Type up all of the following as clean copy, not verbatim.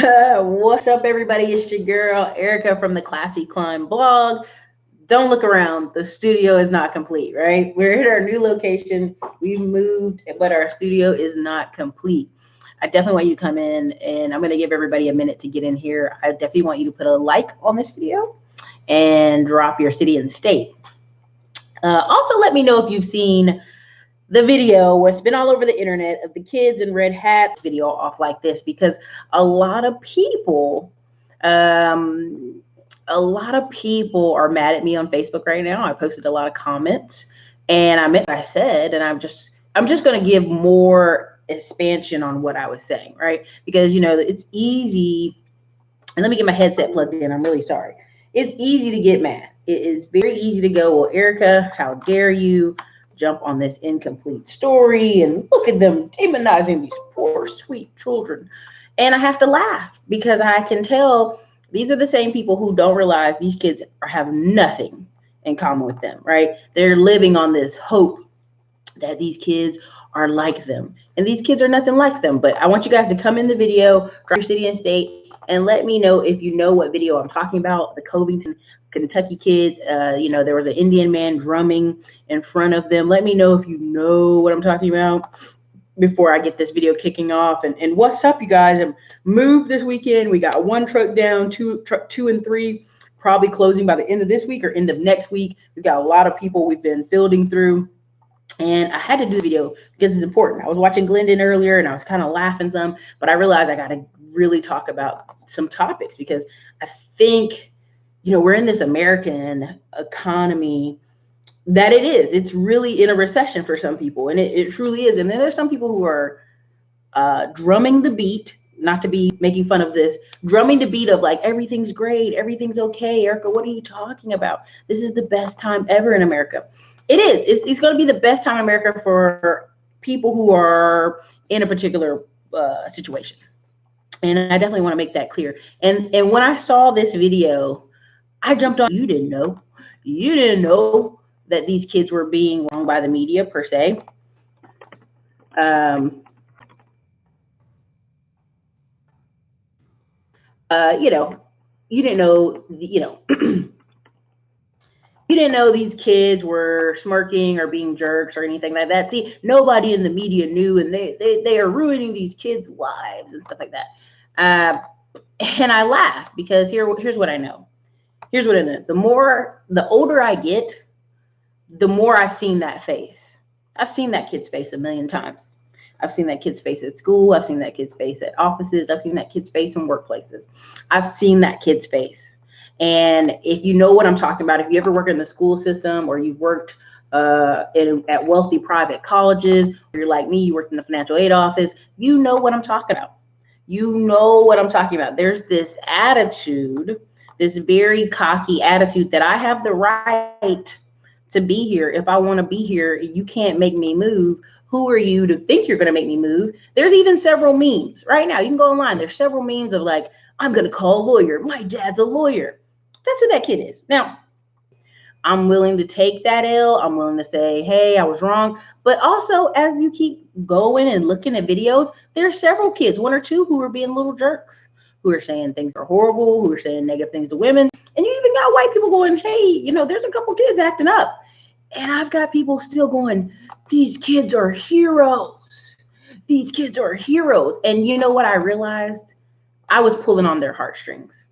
What's up, everybody? It's your girl, Erica from the Classy Climb blog. Don't look around. The studio is not complete, right? We're at our new location. We've moved, but our studio is not complete. I definitely want you to come in, and I'm going to give everybody a minute to get in here. I definitely want you to put a like on this video and drop your city and state. Also, let me know if you've seen the video what's been all over the internet of the kids in red hats video off like this, because a lot of people um are mad at me on Facebook right now. I posted a lot of comments and I meant what I said, and I'm just going to give more expansion on what I was saying, right? Because it's easy. And let me get my headset plugged in. I'm really sorry. It's easy to get mad. It is very easy to go, well, Erica, how dare you jump on this incomplete story, and look at them demonizing these poor, sweet children. And I have to laugh because I can tell these are the same people who don't realize these kids have nothing in common with them, right? They're living on this hope that these kids are like them. And these kids are nothing like them. But I want you guys to come in the video, drop your city and state, and let me know if you know what video I'm talking about. The Covington, Kentucky kids, there was an Indian man drumming in front of them. Let me know if you know what I'm talking about before I get this video kicking off. And what's up, you guys? I'm moved this weekend. We got one truck down, two and three, probably closing by the end of this week or end of next week. We've got a lot of people we've been fielding through. And I had to do the video because it's important. I was watching Glendon earlier and I was kind of laughing some, but I realized I got to really talk about some topics because I think, we're in this American economy that it's really in a recession for some people. And it truly is. And then there's some people who are drumming the beat, not to be making fun of this, drumming the beat of like, everything's great, everything's okay. Erica, what are you talking about? This is the best time ever in America. It is. It's going to be the best time in America for people who are in a particular situation. And I definitely want to make that clear. And when I saw this video, I jumped on. You didn't know that these kids were being wronged by the media per se. You didn't know, you didn't know these kids were smirking or being jerks or anything like that. Nobody in the media knew, and they are ruining these kids' lives and stuff like that. And I laugh because here's what I know. Here's what I know. The older I get, the more I've seen that face. I've seen that kid's face a million times. I've seen that kid's face at school. I've seen that kid's face at offices. I've seen that kid's face in workplaces. I've seen that kid's face. And if you know what I'm talking about, if you ever work in the school system or you've worked at wealthy private colleges, or you're like me, you worked in the financial aid office, you know what I'm talking about. You know what I'm talking about. There's this attitude, this very cocky attitude that I have the right to be here. If I want to be here, you can't make me move. Who are you to think you're going to make me move? There's even several memes right now. You can go online. There's several memes of like, I'm going to call a lawyer. My dad's a lawyer. That's who that kid is. Now, I'm willing to take that L. I'm willing to say, hey, I was wrong. But also, as you keep going and looking at videos, there's several kids, one or two, who are being little jerks, who are saying things are horrible, who are saying negative things to women. And you even got white people going, hey, there's a couple kids acting up. And I've got people still going, these kids are heroes. These kids are heroes. And you know what I realized? I was pulling on their heartstrings.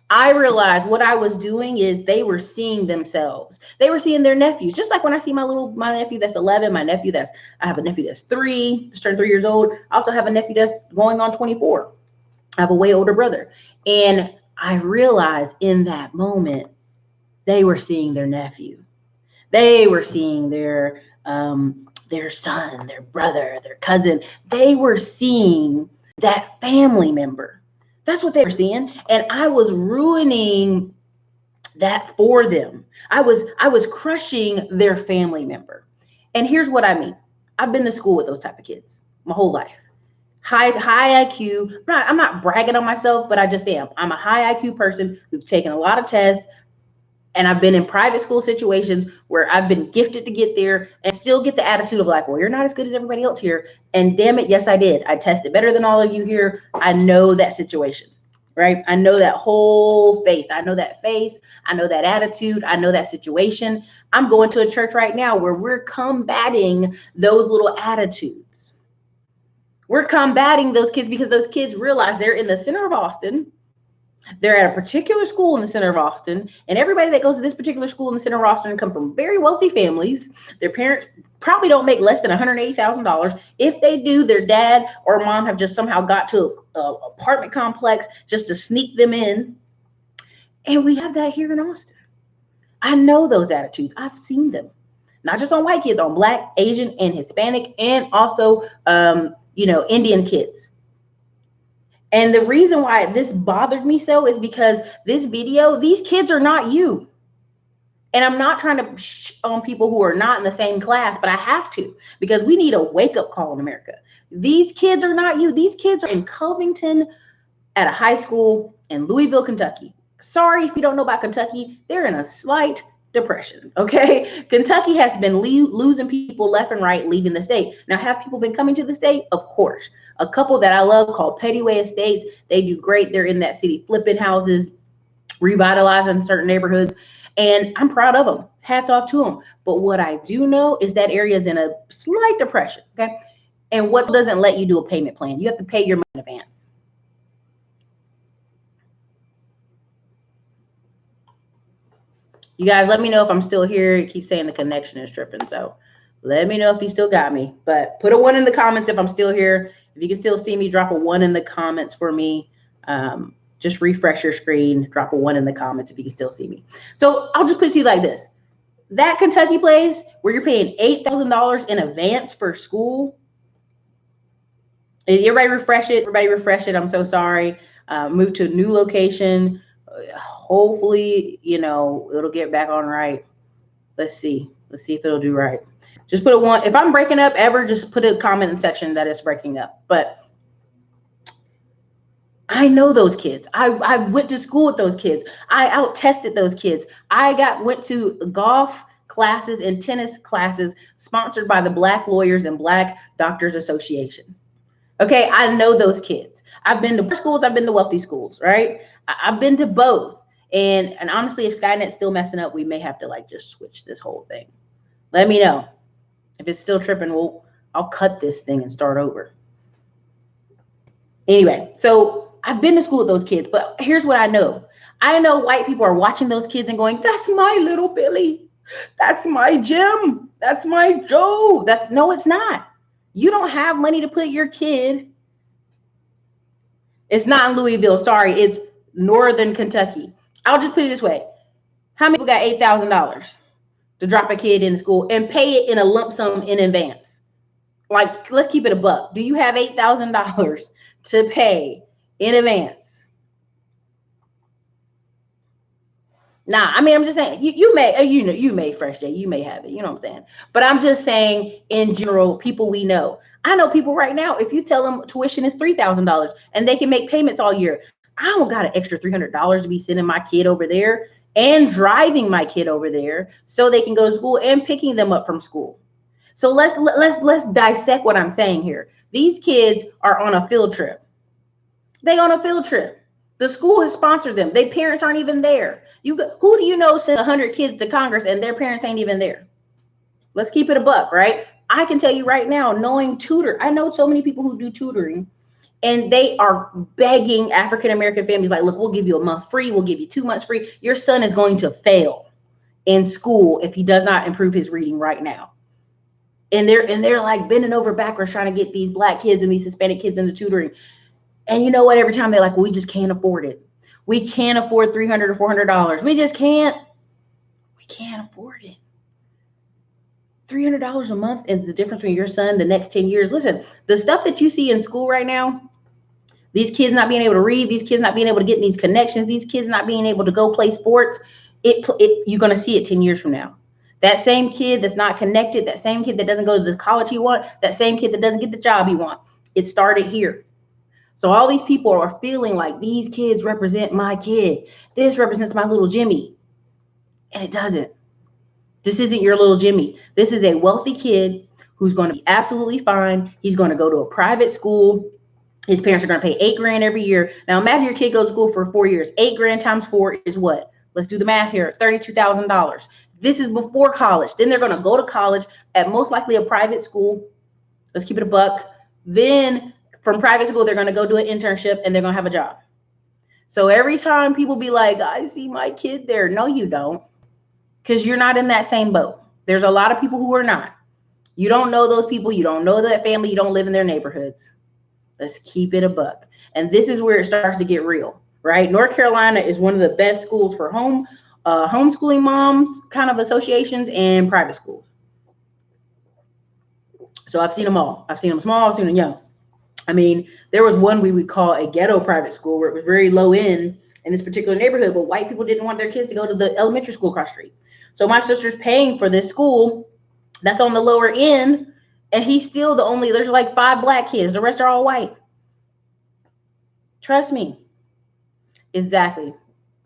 I realized what I was doing is they were seeing themselves. They were seeing their nephews. Just like when I see my nephew that's 11, I have a nephew that's 3, just turned 3 years old. I also have a nephew that's going on 24. I have a way older brother. And I realized in that moment, they were seeing their nephew. They were seeing their son, their brother, their cousin. They were seeing that family member. That's what they were seeing. And I was ruining that for them. I was crushing their family member. And here's what I mean. I've been to school with those type of kids my whole life. High IQ. I'm not bragging on myself, but I just am. I'm a high IQ person who's taken a lot of tests. And I've been in private school situations where I've been gifted to get there and still get the attitude of like, well, you're not as good as everybody else here. And damn it, yes, I did. I tested better than all of you here. I know that situation, right? I know that whole face. I know that face. I know that attitude. I know that situation. I'm going to a church right now where we're combating those little attitudes. We're combating those kids because those kids realize they're in the center of Austin. They're at a particular school in the center of Austin, and everybody that goes to this particular school in the center of Austin come from very wealthy families. Their parents probably don't make less than $180,000. If they do, their dad or mom have just somehow got to an apartment complex just to sneak them in. And we have that here in Austin. I know those attitudes. I've seen them, not just on white kids, on Black, Asian, and Hispanic, and also, Indian kids. And the reason why this bothered me so is because this video, these kids are not you. And I'm not trying to on people who are not in the same class, but I have to, because we need a wake-up call in America. These kids are not you. These kids are in Covington at a high school in Louisville, Kentucky. Sorry if you don't know about Kentucky. They're in a slight depression, okay? Kentucky has been losing people left and right, leaving the state. Now, have people been coming to the state? Of course. A couple that I love called Pettyway Estates. They do great. They're in that city flipping houses, revitalizing certain neighborhoods. And I'm proud of them. Hats off to them. But what I do know is that area is in a slight depression, okay? And what doesn't let you do a payment plan? You have to pay your money in advance. You guys, let me know if I'm still here. It keeps saying the connection is tripping. So let me know if you still got me. But put a 1 in the comments if I'm still here. If you can still see me, drop a 1 in the comments for me. Just refresh your screen, drop a 1 in the comments if you can still see me. So I'll just put it to you like this. That Kentucky place where you're paying $8,000 in advance for school. Everybody refresh it. Everybody refresh it. I'm so sorry. Move to a new location. Hopefully, it'll get back on right. Let's see if it'll do right. Just put a 1. If I'm breaking up ever, just put a comment in the section that it's breaking up. But I know those kids. I went to school with those kids. I out-tested those kids. I went to golf classes and tennis classes sponsored by the Black Lawyers and Black Doctors Association. Okay, I know those kids. I've been to poor schools. I've been to wealthy schools, right? I've been to both. And honestly, if Skynet's still messing up, we may have to just switch this whole thing. Let me know. If it's still tripping, I'll cut this thing and start over. Anyway, so I've been to school with those kids, but here's what I know. I know white people are watching those kids and going, that's my little Billy. That's my Jim. That's my Joe. No, it's not. You don't have money to put your kid. It's not in Louisville. Sorry, it's Northern Kentucky. I'll just put it this way. How many people got $8,000 to drop a kid in school and pay it in a lump sum in advance? Let's keep it a buck. Do you have $8,000 to pay in advance? Nah, I mean, I'm just saying, you may Fresh Day, you may have it, you know what I'm saying? But I'm just saying, in general, people we know. I know people right now, if you tell them tuition is $3,000 and they can make payments all year, I don't got an extra $300 to be sending my kid over there and driving my kid over there so they can go to school and picking them up from school. So let's dissect what I'm saying here. These kids are on a field trip. They on a field trip. The school has sponsored them. Their parents aren't even there. Who do you know sent 100 kids to Congress and their parents ain't even there? Let's keep it a buck, right? I can tell you right now, knowing I know so many people who do tutoring, and they are begging African-American families like, look, we'll give you a month free. We'll give you 2 months free. Your son is going to fail in school if he does not improve his reading right now. And they're like bending over backwards trying to get these Black kids and these Hispanic kids into tutoring. And you know what? Every time they're like, well, we just can't afford it. We can't afford $300 or $400. We just can't. We can't afford it. $300 a month is the difference between your son the next 10 years. Listen, the stuff that you see in school right now, these kids not being able to read, these kids not being able to get these connections, these kids not being able to go play sports, you're going to see it 10 years from now. That same kid that's not connected, that same kid that doesn't go to the college he wants, that same kid that doesn't get the job he wants, it started here. So all these people are feeling like these kids represent my kid. This represents my little Jimmy. And it doesn't. This isn't your little Jimmy. This is a wealthy kid who's going to be absolutely fine. He's going to go to a private school. His parents are going to pay $8,000 every year. Now imagine your kid goes to school for 4 years. $8,000 times 4 is what? Let's do the math here. $32,000. This is before college. Then they're going to go to college at most likely a private school. Let's keep it a buck. Then from private school, they're going to go do an internship and they're going to have a job. So every time people be like, I see my kid there. No, you don't. Because you're not in that same boat. There's a lot of people who are not. You don't know those people. You don't know that family. You don't live in their neighborhoods. Let's keep it a buck. And this is where it starts to get real, right? North Carolina is one of the best schools for homeschooling moms kind of associations and private schools. So I've seen them all. I've seen them small. I've seen them young. I mean, there was one we would call a ghetto private school where it was very low end in this particular neighborhood, but white people didn't want their kids to go to the elementary school across the street. So my sister's paying for this school that's on the lower end, and he's still the only, there's like 5 black kids. The rest are all white. Trust me. Exactly.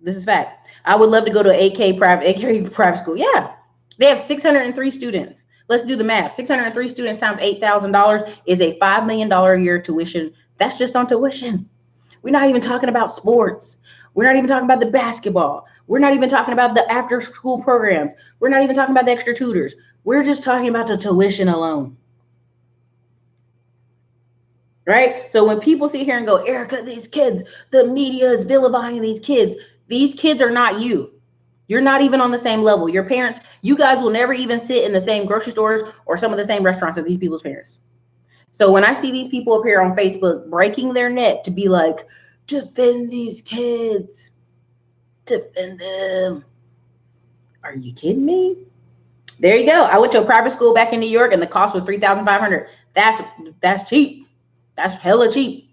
This is fact. I would love to go to an AK private school. Yeah. They have 603 students. Let's do the math. 603 students times $8,000 is a $5 million a year tuition. That's just on tuition. We're not even talking about sports. We're not even talking about the basketball. We're not even talking about the after school programs. We're not even talking about the extra tutors. We're just talking about the tuition alone. Right? So when people sit here and go, Erica, these kids, the media is vilifying these kids. These kids are not you. You're not even on the same level. Your parents, you guys will never even sit in the same grocery stores or some of the same restaurants as these people's parents. So when I see these people up here on Facebook breaking their neck to be like, defend these kids, defend them. Are you kidding me? There you go. I went to a private school back in New York and the cost was $3,500. That's cheap. That's hella cheap.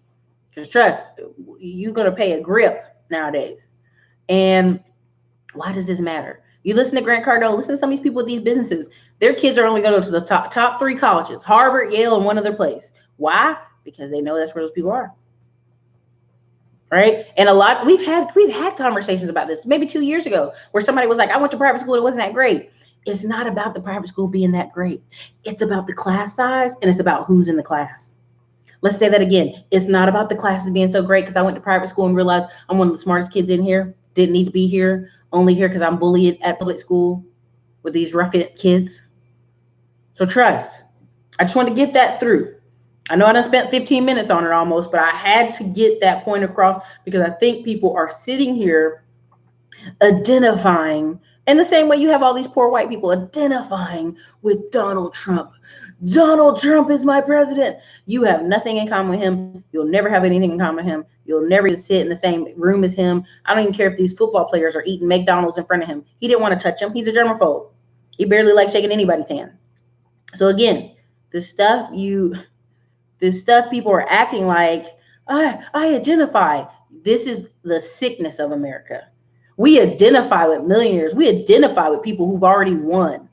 Just trust, you're going to pay a grip nowadays. And why does this matter? You listen to Grant Cardone, listen to some of these people with these businesses. Their kids are only going to go to the top 3 colleges, Harvard, Yale, and one other place. Why? Because they know that's where those people are. Right? And we've had conversations about this maybe 2 years ago where somebody was like, I went to private school, it wasn't that great. It's not about the private school being that great. It's about the class size and it's about who's in the class. Let's say that again. It's not about the classes being so great because I went to private school and realized I'm one of the smartest kids in here. Didn't need to be here. Only here because I'm bullied at public school with these rough kids. So trust. I just want to get that through. I know I done spent 15 minutes on it almost, but I had to get that point across because I think people are sitting here identifying in the same way you have all these poor white people identifying with Donald Trump. Donald Trump is my president. You have nothing in common with him. You'll never have anything in common with him. You'll never sit in the same room as him. I don't even care if these football players are eating McDonald's in front of him. He didn't want to touch him. He's a germaphobe. He barely likes shaking anybody's hand. So again, this stuff people are acting like, I identify. This is the sickness of America. We identify with millionaires. We identify with people who've already won.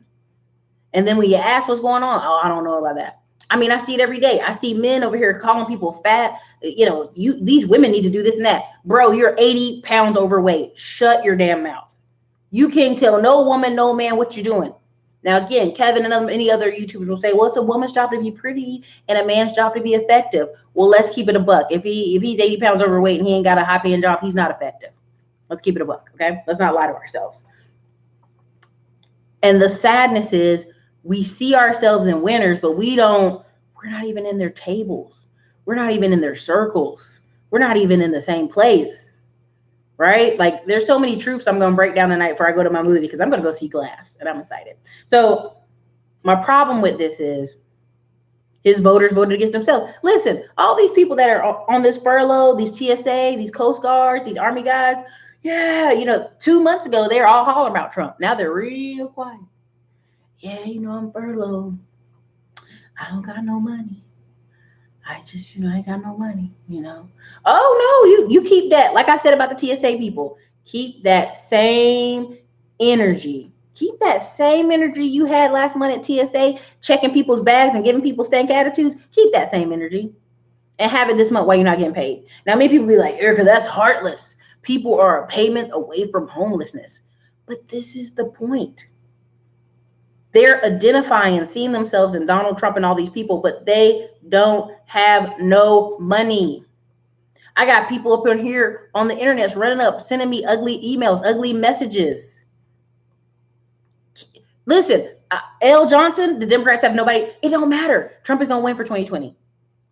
And then when you ask what's going on, oh, I don't know about that. I mean, I see it every day. I see men over here calling people fat. You know, these women need to do this and that. Bro, you're 80 pounds overweight. Shut your damn mouth. You can't tell no woman, no man what you're doing. Now, again, Kevin and any other YouTubers will say, well, it's a woman's job to be pretty and a man's job to be effective. Well, let's keep it a buck. If he's 80 pounds overweight and he ain't got a high-paying job, he's not effective. Let's keep it a buck, okay? Let's not lie to ourselves. And the sadness is we see ourselves in winners, but we're not even in their tables. We're not even in their circles. We're not even in the same place, right? Like there's so many truths I'm going to break down tonight before I go to my movie because I'm going to go see Glass and I'm excited. So my problem with this is his voters voted against themselves. Listen, all these people that are on this furlough, these TSA, these Coast Guards, these Army guys, yeah, 2 months ago, they're all hollering about Trump. Now they're real quiet. Yeah, I'm furloughed. I don't got no money. I just, I ain't got no money, Oh, no, you keep that. Like I said about the TSA people, keep that same energy. Keep that same energy you had last month at TSA, checking people's bags and giving people stank attitudes. Keep that same energy and have it this month while you're not getting paid. Now, many people be like, Erica, that's heartless. People are a payment away from homelessness. But this is the point. They're identifying and seeing themselves in Donald Trump and all these people, but they don't have no money. I got people up in here on the internet running up, sending me ugly emails, ugly messages. Listen, L. Johnson, the Democrats have nobody. It don't matter. Trump is going to win for 2020.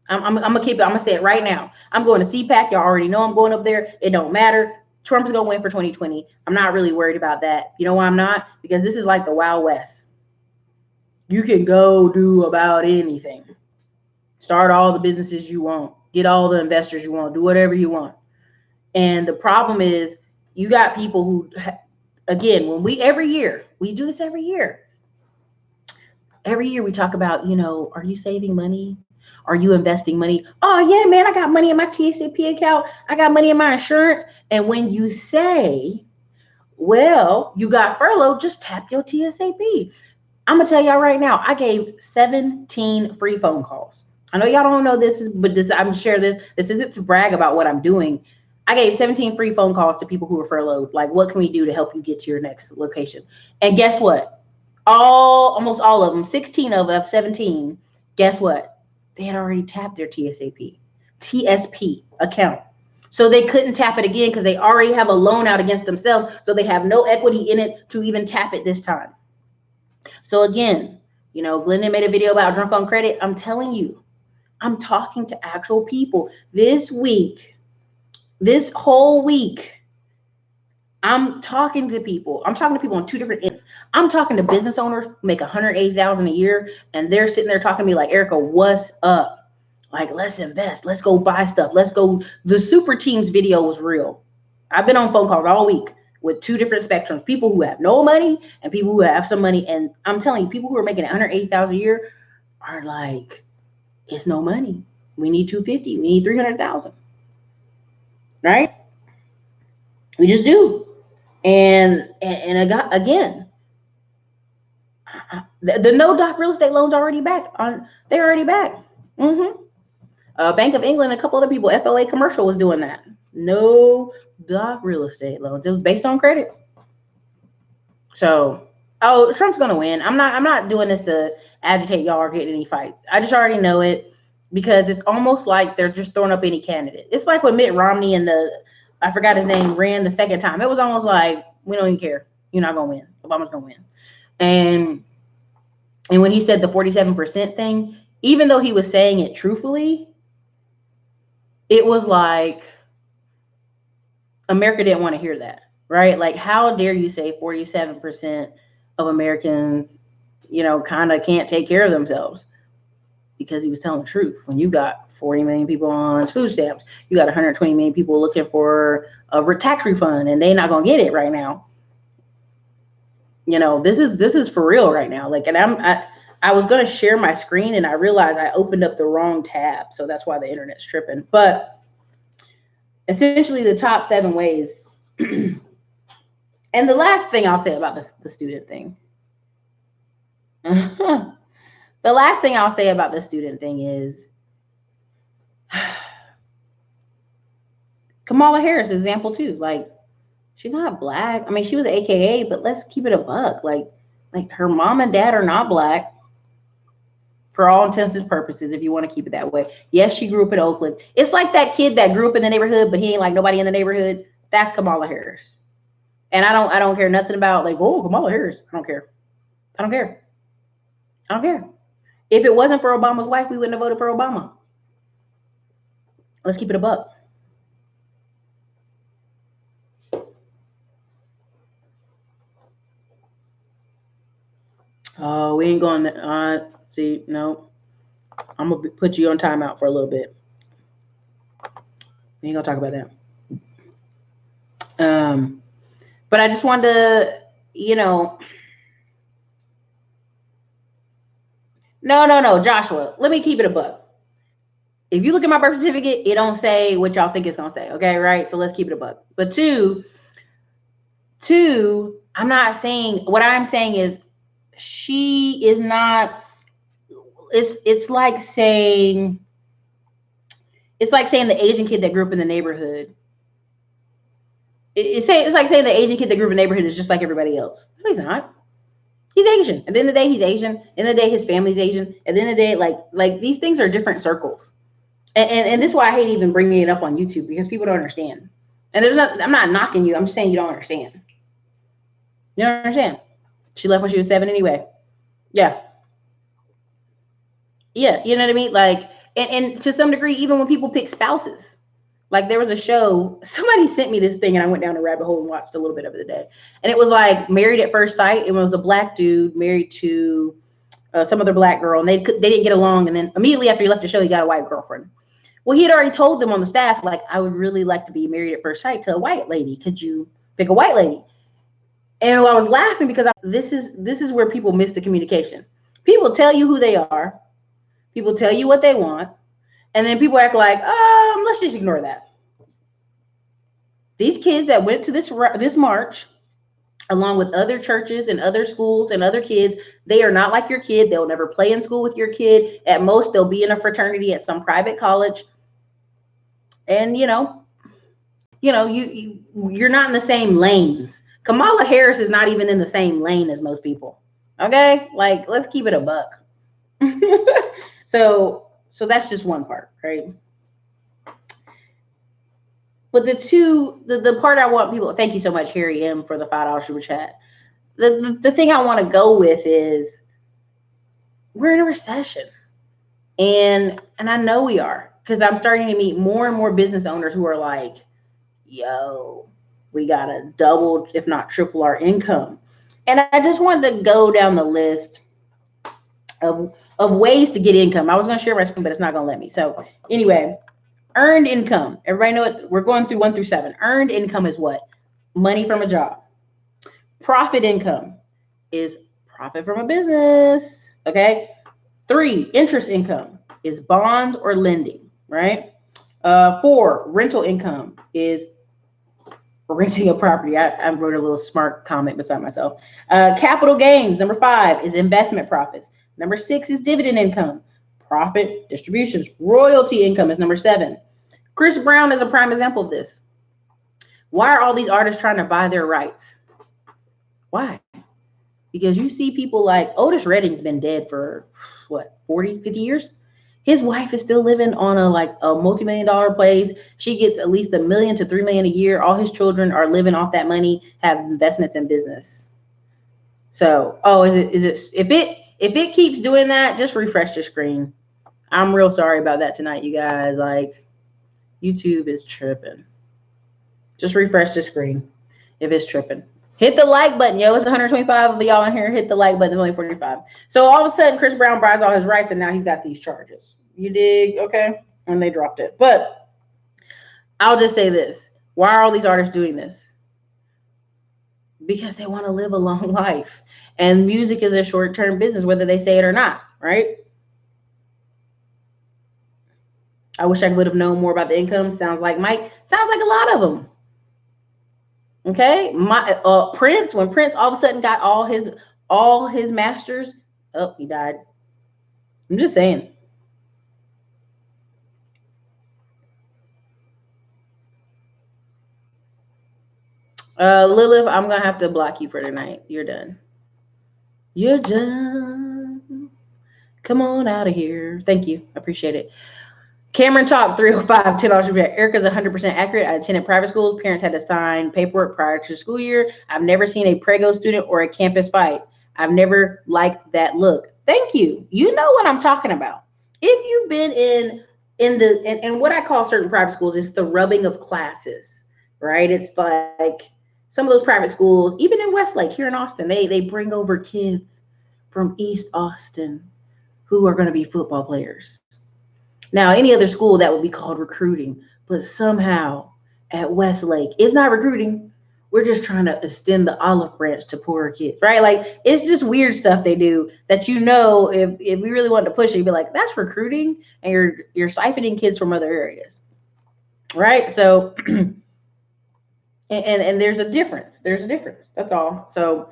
I'm going to keep it. I'm going to say it right now. I'm going to CPAC. Y'all already know I'm going up there. It don't matter. Trump is going to win for 2020. I'm not really worried about that. You know why I'm not? Because this is like the Wild West. You can go do about anything. Start all the businesses you want. Get all the investors you want. Do whatever you want. And the problem is you got people who, again, when every year, we do this every year. Every year we talk about, are you saving money? Are you investing money? Oh, yeah, man, I got money in my TSAP account. I got money in my insurance. And when you say, well, you got furloughed, just tap your TSAP. I'm going to tell y'all right now, I gave 17 free phone calls. I know y'all don't know this, but I'm share this. This isn't to brag about what I'm doing. I gave 17 free phone calls to people who were furloughed. Like, what can we do to help you get to your next location? And guess what? Almost all of them, 16 of 17, guess what? They had already tapped their TSP account. So they couldn't tap it again because they already have a loan out against themselves. So they have no equity in it to even tap it this time. So again, Glendon made a video about drunk on credit. I'm telling you, I'm talking to actual people this whole week. I'm talking to people on two different ends. I'm talking to business owners who make $180,000 a year, and they're sitting there talking to me like, Erica, what's up? Like, let's invest. Let's go buy stuff. Let's go. The Super Teams video was real. I've been on phone calls all week with two different spectrums, people who have no money and people who have some money. And I'm telling you, people who are making $180,000 a year are like, it's no money. We need 250. We need 300,000. Right? We just do. And again, the no doc real estate loans already back. They're already back. Bank of England, a couple other people, FLA Commercial was doing that. No doc real estate loans. It was based on credit. So, Trump's gonna win. I'm not doing this to agitate y'all or get any fights. I just already know it because it's almost like they're just throwing up any candidate. It's like when Mitt Romney and I forgot his name, ran the second time. It was almost like, we don't even care. You're not gonna win. Obama's gonna win. And when he said the 47% thing, even though he was saying it truthfully, it was like America didn't want to hear that, right? Like, how dare you say 47% of Americans, kind of can't take care of themselves? Because he was telling the truth. When you got 40 million people on food stamps, you got 120 million people looking for a tax refund, and they're not gonna get it right now. This is for real right now. Like, and I was gonna share my screen, and I realized I opened up the wrong tab, so that's why the internet's tripping. But essentially, the top 7 ways. And the last thing I'll say about the student thing. The last thing I'll say about the student thing is Kamala Harris, example 2. Like, she's not black. I mean, she was AKA, but let's keep it a buck. Like her mom and dad are not black for all intents and purposes, if you want to keep it that way. Yes, she grew up in Oakland. It's like that kid that grew up in the neighborhood, but he ain't like nobody in the neighborhood. That's Kamala Harris. And I don't care nothing about like, oh, Kamala Harris. I don't care. If it wasn't for Obama's wife, we wouldn't have voted for Obama. Let's keep it a buck. Oh, we ain't going to see. No, I'm going to put you on timeout for a little bit. We ain't going to talk about that. But I just wanted to, No, Joshua, let me keep it a buck. If you look at my birth certificate, it don't say what y'all think it's going to say. Okay, right? So let's keep it a buck. But two, I'm not saying, what I'm saying is she is not, it's like saying the Asian kid that grew up in the neighborhood It's like saying the Asian kid that grew up in the neighborhood is just like everybody else. No, he's not. He's Asian. At the end of the day, he's Asian. At the end of the day, his family's Asian. At the end of the day, like these things are different circles. And this is why I hate even bringing it up on YouTube, because people don't understand. And I'm not knocking you. I'm just saying you don't understand. You don't understand. She left when she was 7 anyway. Yeah. Yeah. You know what I mean? Like, and to some degree, even when people pick spouses, like there was a show, somebody sent me this thing and I went down a rabbit hole and watched a little bit of it today. And it was like Married at First Sight. It was a black dude married to some other black girl, and they didn't get along. And then immediately after he left the show, he got a white girlfriend. Well, he had already told them on the staff, like, I would really like to be married at first sight to a white lady. Could you pick a white lady? And I was laughing because this is where people miss the communication. People tell you who they are. People tell you what they want. And then people act like, let's just ignore that. These kids that went to this march, along with other churches and other schools and other kids, they are not like your kid. They'll never play in school with your kid. At most, they'll be in a fraternity at some private college. And you're not in the same lanes. Kamala Harris is not even in the same lane as most people. Okay, like let's keep it a buck. So that's just one part, right? But the part I want people, thank you so much, Harry M, for the $5 super chat. The thing I want to go with is we're in a recession. And I know we are, because I'm starting to meet more and more business owners who are like, yo, we got to double, if not triple our income. And I just wanted to go down the list of ways to get income. I was going to share my screen, but it's not going to let me. So anyway, earned income. Everybody know it. We're going through 1 through 7. Earned income is what? Money from a job. Profit income is profit from a business. Okay. 3, interest income is bonds or lending, right? 4, rental income is renting a property. I wrote a little smart comment beside myself. Capital gains, number 5, is investment profits. Number 6 is dividend income. Profit distributions. Royalty income is number 7. Chris Brown is a prime example of this. Why are all these artists trying to buy their rights? Why? Because you see people like Otis Redding's been dead for what, 40, 50 years? His wife is still living on a multi-million-dollar place. She gets at least $1 million to $3 million a year. All his children are living off that money, have investments in business. So, if it keeps doing that, just refresh the screen. I'm real sorry about that tonight, you guys. Like, YouTube is tripping. Just refresh the screen if it's tripping. Hit the like button, yo. It's 125 of y'all in here. Hit the like button. It's only 45. So all of a sudden, Chris Brown buys all his rights, and now he's got these charges. You dig? Okay. And they dropped it. But I'll just say this. Why are all these artists doing this? Because they want to live a long life. And music is a short-term business, whether they say it or not, right? I wish I would have known more about the income. Sounds like Mike. Sounds like a lot of them. Okay, Prince, when Prince all of a sudden got all his masters, oh, he died. I'm just saying. Lilith, I'm gonna have to block you for tonight. You're done. You're done. Come on out of here. Thank you. I appreciate it. Cameron Top 305, $10. Erica's 100% accurate. I attended private schools. Parents had to sign paperwork prior to the school year. I've never seen a prego student or a campus fight. I've never liked that look. Thank you. You know what I'm talking about. If you've been in what I call certain private schools, it's the rubbing of classes, right? It's like some of those private schools, even in Westlake here in Austin, they bring over kids from East Austin who are going to be football players. Now, any other school that would be called recruiting, but somehow at Westlake, it's not recruiting. We're just trying to extend the olive branch to poorer kids, right? Like, it's just weird stuff they do that, if we really wanted to push it, you'd be like, that's recruiting, and you're siphoning kids from other areas, right? So, and there's a difference. There's a difference. That's all. So,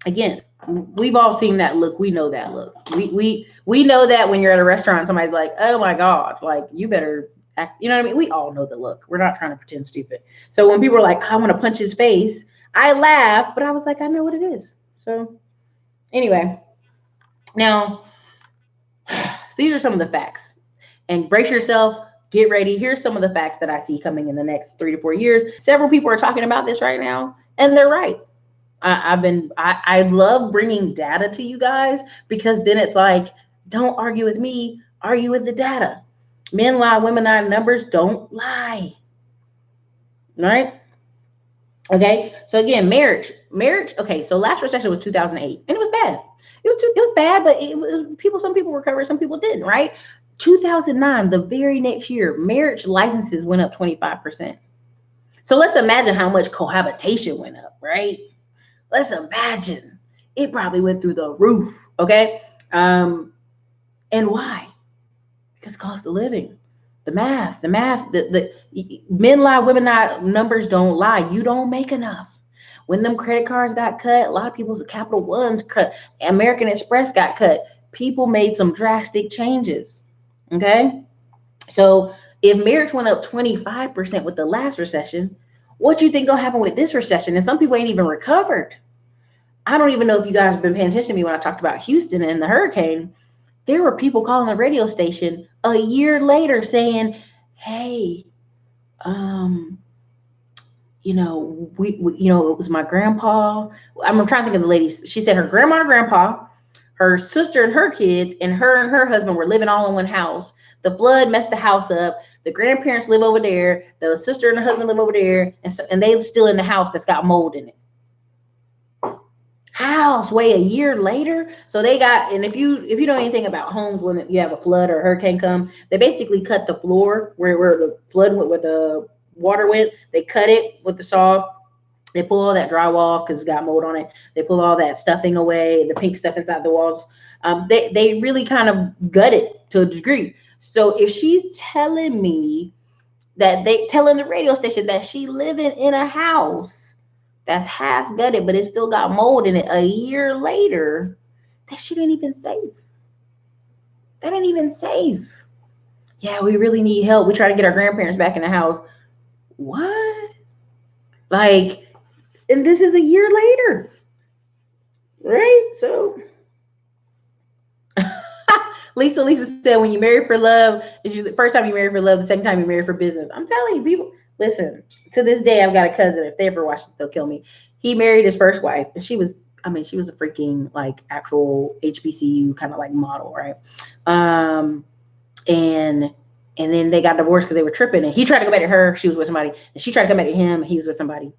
again, we've all seen that look. We know that look. We know that when you're at a restaurant, somebody's like, oh my God, like, you better act, you know what I mean? We all know the look. We're not trying to pretend stupid. So when people are like, I want to punch his face, I laugh, but I was like, I know what it is. So anyway, now these are some of the facts. And brace yourself, get ready. Here's some of the facts that I see coming in the next 3 to 4 years. Several people are talking about this right now, and they're right. I love bringing data to you guys, because then it's like, don't argue with me, argue with the data. Men lie, women lie, numbers don't lie. Right? Okay. So again, marriage. Okay. So last recession was 2008, and it was bad. It was bad, but some people recovered, some people didn't. Right? 2009, the very next year, marriage licenses went up 25%. So let's imagine how much cohabitation went up. Right? Let's imagine it probably went through the roof. Okay. And why? Because cost of living, the math, the men lie, women lie, numbers don't lie. You don't make enough. When them credit cards got cut, a lot of people's Capital Ones cut, American Express got cut. People made some drastic changes. Okay. So if marriage went up 25% with the last recession, what you think gonna happen with this recession? And some people ain't even recovered. I don't even know if you guys have been paying attention to me when I talked about Houston and the hurricane. There were people calling the radio station a year later saying, hey, it was my grandpa. I'm trying to think of the ladies. She said her grandma and grandpa, her sister and her kids, and her husband were living all in one house. The flood messed the house up. The grandparents live over there. The sister and her husband live over there. And they still in the house that's got mold in it. House way a year later. So they got, and if you know anything about homes, when you have a flood or a hurricane come, they basically cut the floor where the flood went, where the water went. They cut it with the saw. They pull all that drywall off because it's got mold on it. They pull all that stuffing away, the pink stuff inside the walls. They really kind of gut it to a degree. So if she's telling me that telling the radio station that she living in a house that's half gutted, but it still got mold in it a year later, that shit ain't even safe. That ain't even safe. Yeah, we really need help. We try to get our grandparents back in the house. What? Like, and this is a year later. Right? So Lisa said, when you marry for love, it's usually the first time you marry for love, the second time you marry for business. I'm telling you, people, listen, to this day, I've got a cousin. If they ever watch this, they'll kill me. He married his first wife, and she was a freaking like actual HBCU kind of like model, right? And then they got divorced because they were tripping, and he tried to go back to her. She was with somebody, and she tried to come back to him. He was with somebody,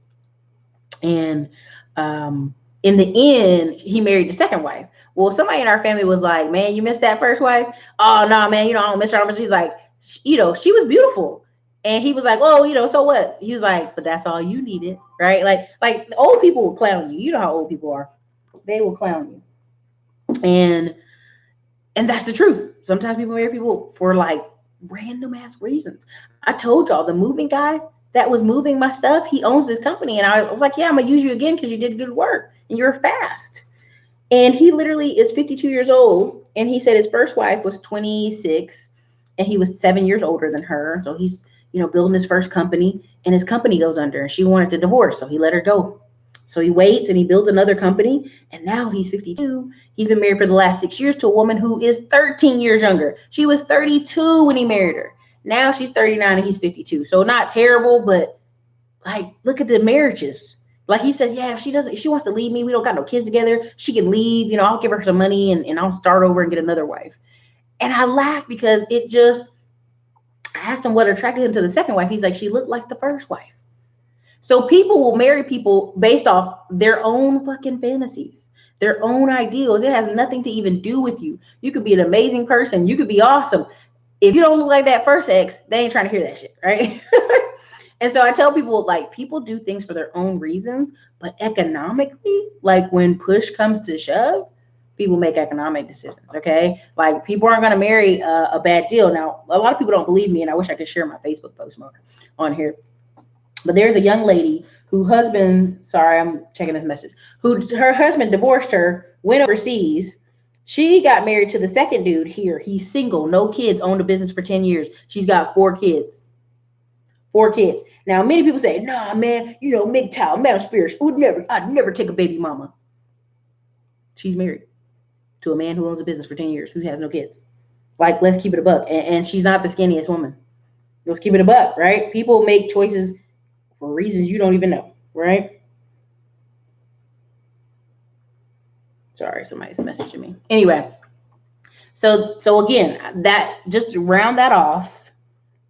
and in the end, he married the second wife. Well, somebody in our family was like, man, you missed that first wife? Oh, no, man, I don't miss her. She's like, she was beautiful. And he was like, oh, so what? He was like, but that's all you needed, right? Like old people will clown you. You know how old people are. They will clown you. And that's the truth. Sometimes people marry people for like random ass reasons. I told y'all, the moving guy that was moving my stuff, he owns this company. And I was like, yeah, I'm going to use you again because you did good work and you're fast. And he literally is 52 years old. And he said his first wife was 26 and he was 7 years older than her. So he's, building his first company, and his company goes under, and she wanted to divorce. So he let her go. So he waits and he builds another company. And now he's 52. He's been married for the last 6 years to a woman who is 13 years younger. She was 32 when he married her. Now she's 39 and he's 52. So not terrible, but like, look at the marriages. Like he says, yeah, if she wants to leave me, we don't got no kids together, she can leave, I'll give her some money and I'll start over and get another wife. And I laugh because I asked him what attracted him to the second wife. He's like, she looked like the first wife. So people will marry people based off their own fucking fantasies, their own ideals. It has nothing to even do with you. You could be an amazing person. You could be awesome. If you don't look like that first ex, they ain't trying to hear that shit, right? And so I tell people, like, people do things for their own reasons, but economically, like when push comes to shove, people make economic decisions, okay? Like people aren't going to marry a bad deal. Now, a lot of people don't believe me, and I wish I could share my Facebook post more on here. But there's a young lady who husband, sorry, I'm checking this message, her husband divorced her, went overseas. She got married to the second dude here. He's single, no kids, owned a business for 10 years. She's got 4 kids. 4 kids. Now, many people say, nah, man, you know, MGTOW, metal spirits, I'd never take a baby mama. She's married to a man who owns a business for 10 years, who has no kids. Like, let's keep it a buck. And she's not the skinniest woman. Let's keep it a buck, right? People make choices for reasons you don't even know, right? Sorry, somebody's messaging me. Anyway, so again, that just to round that off,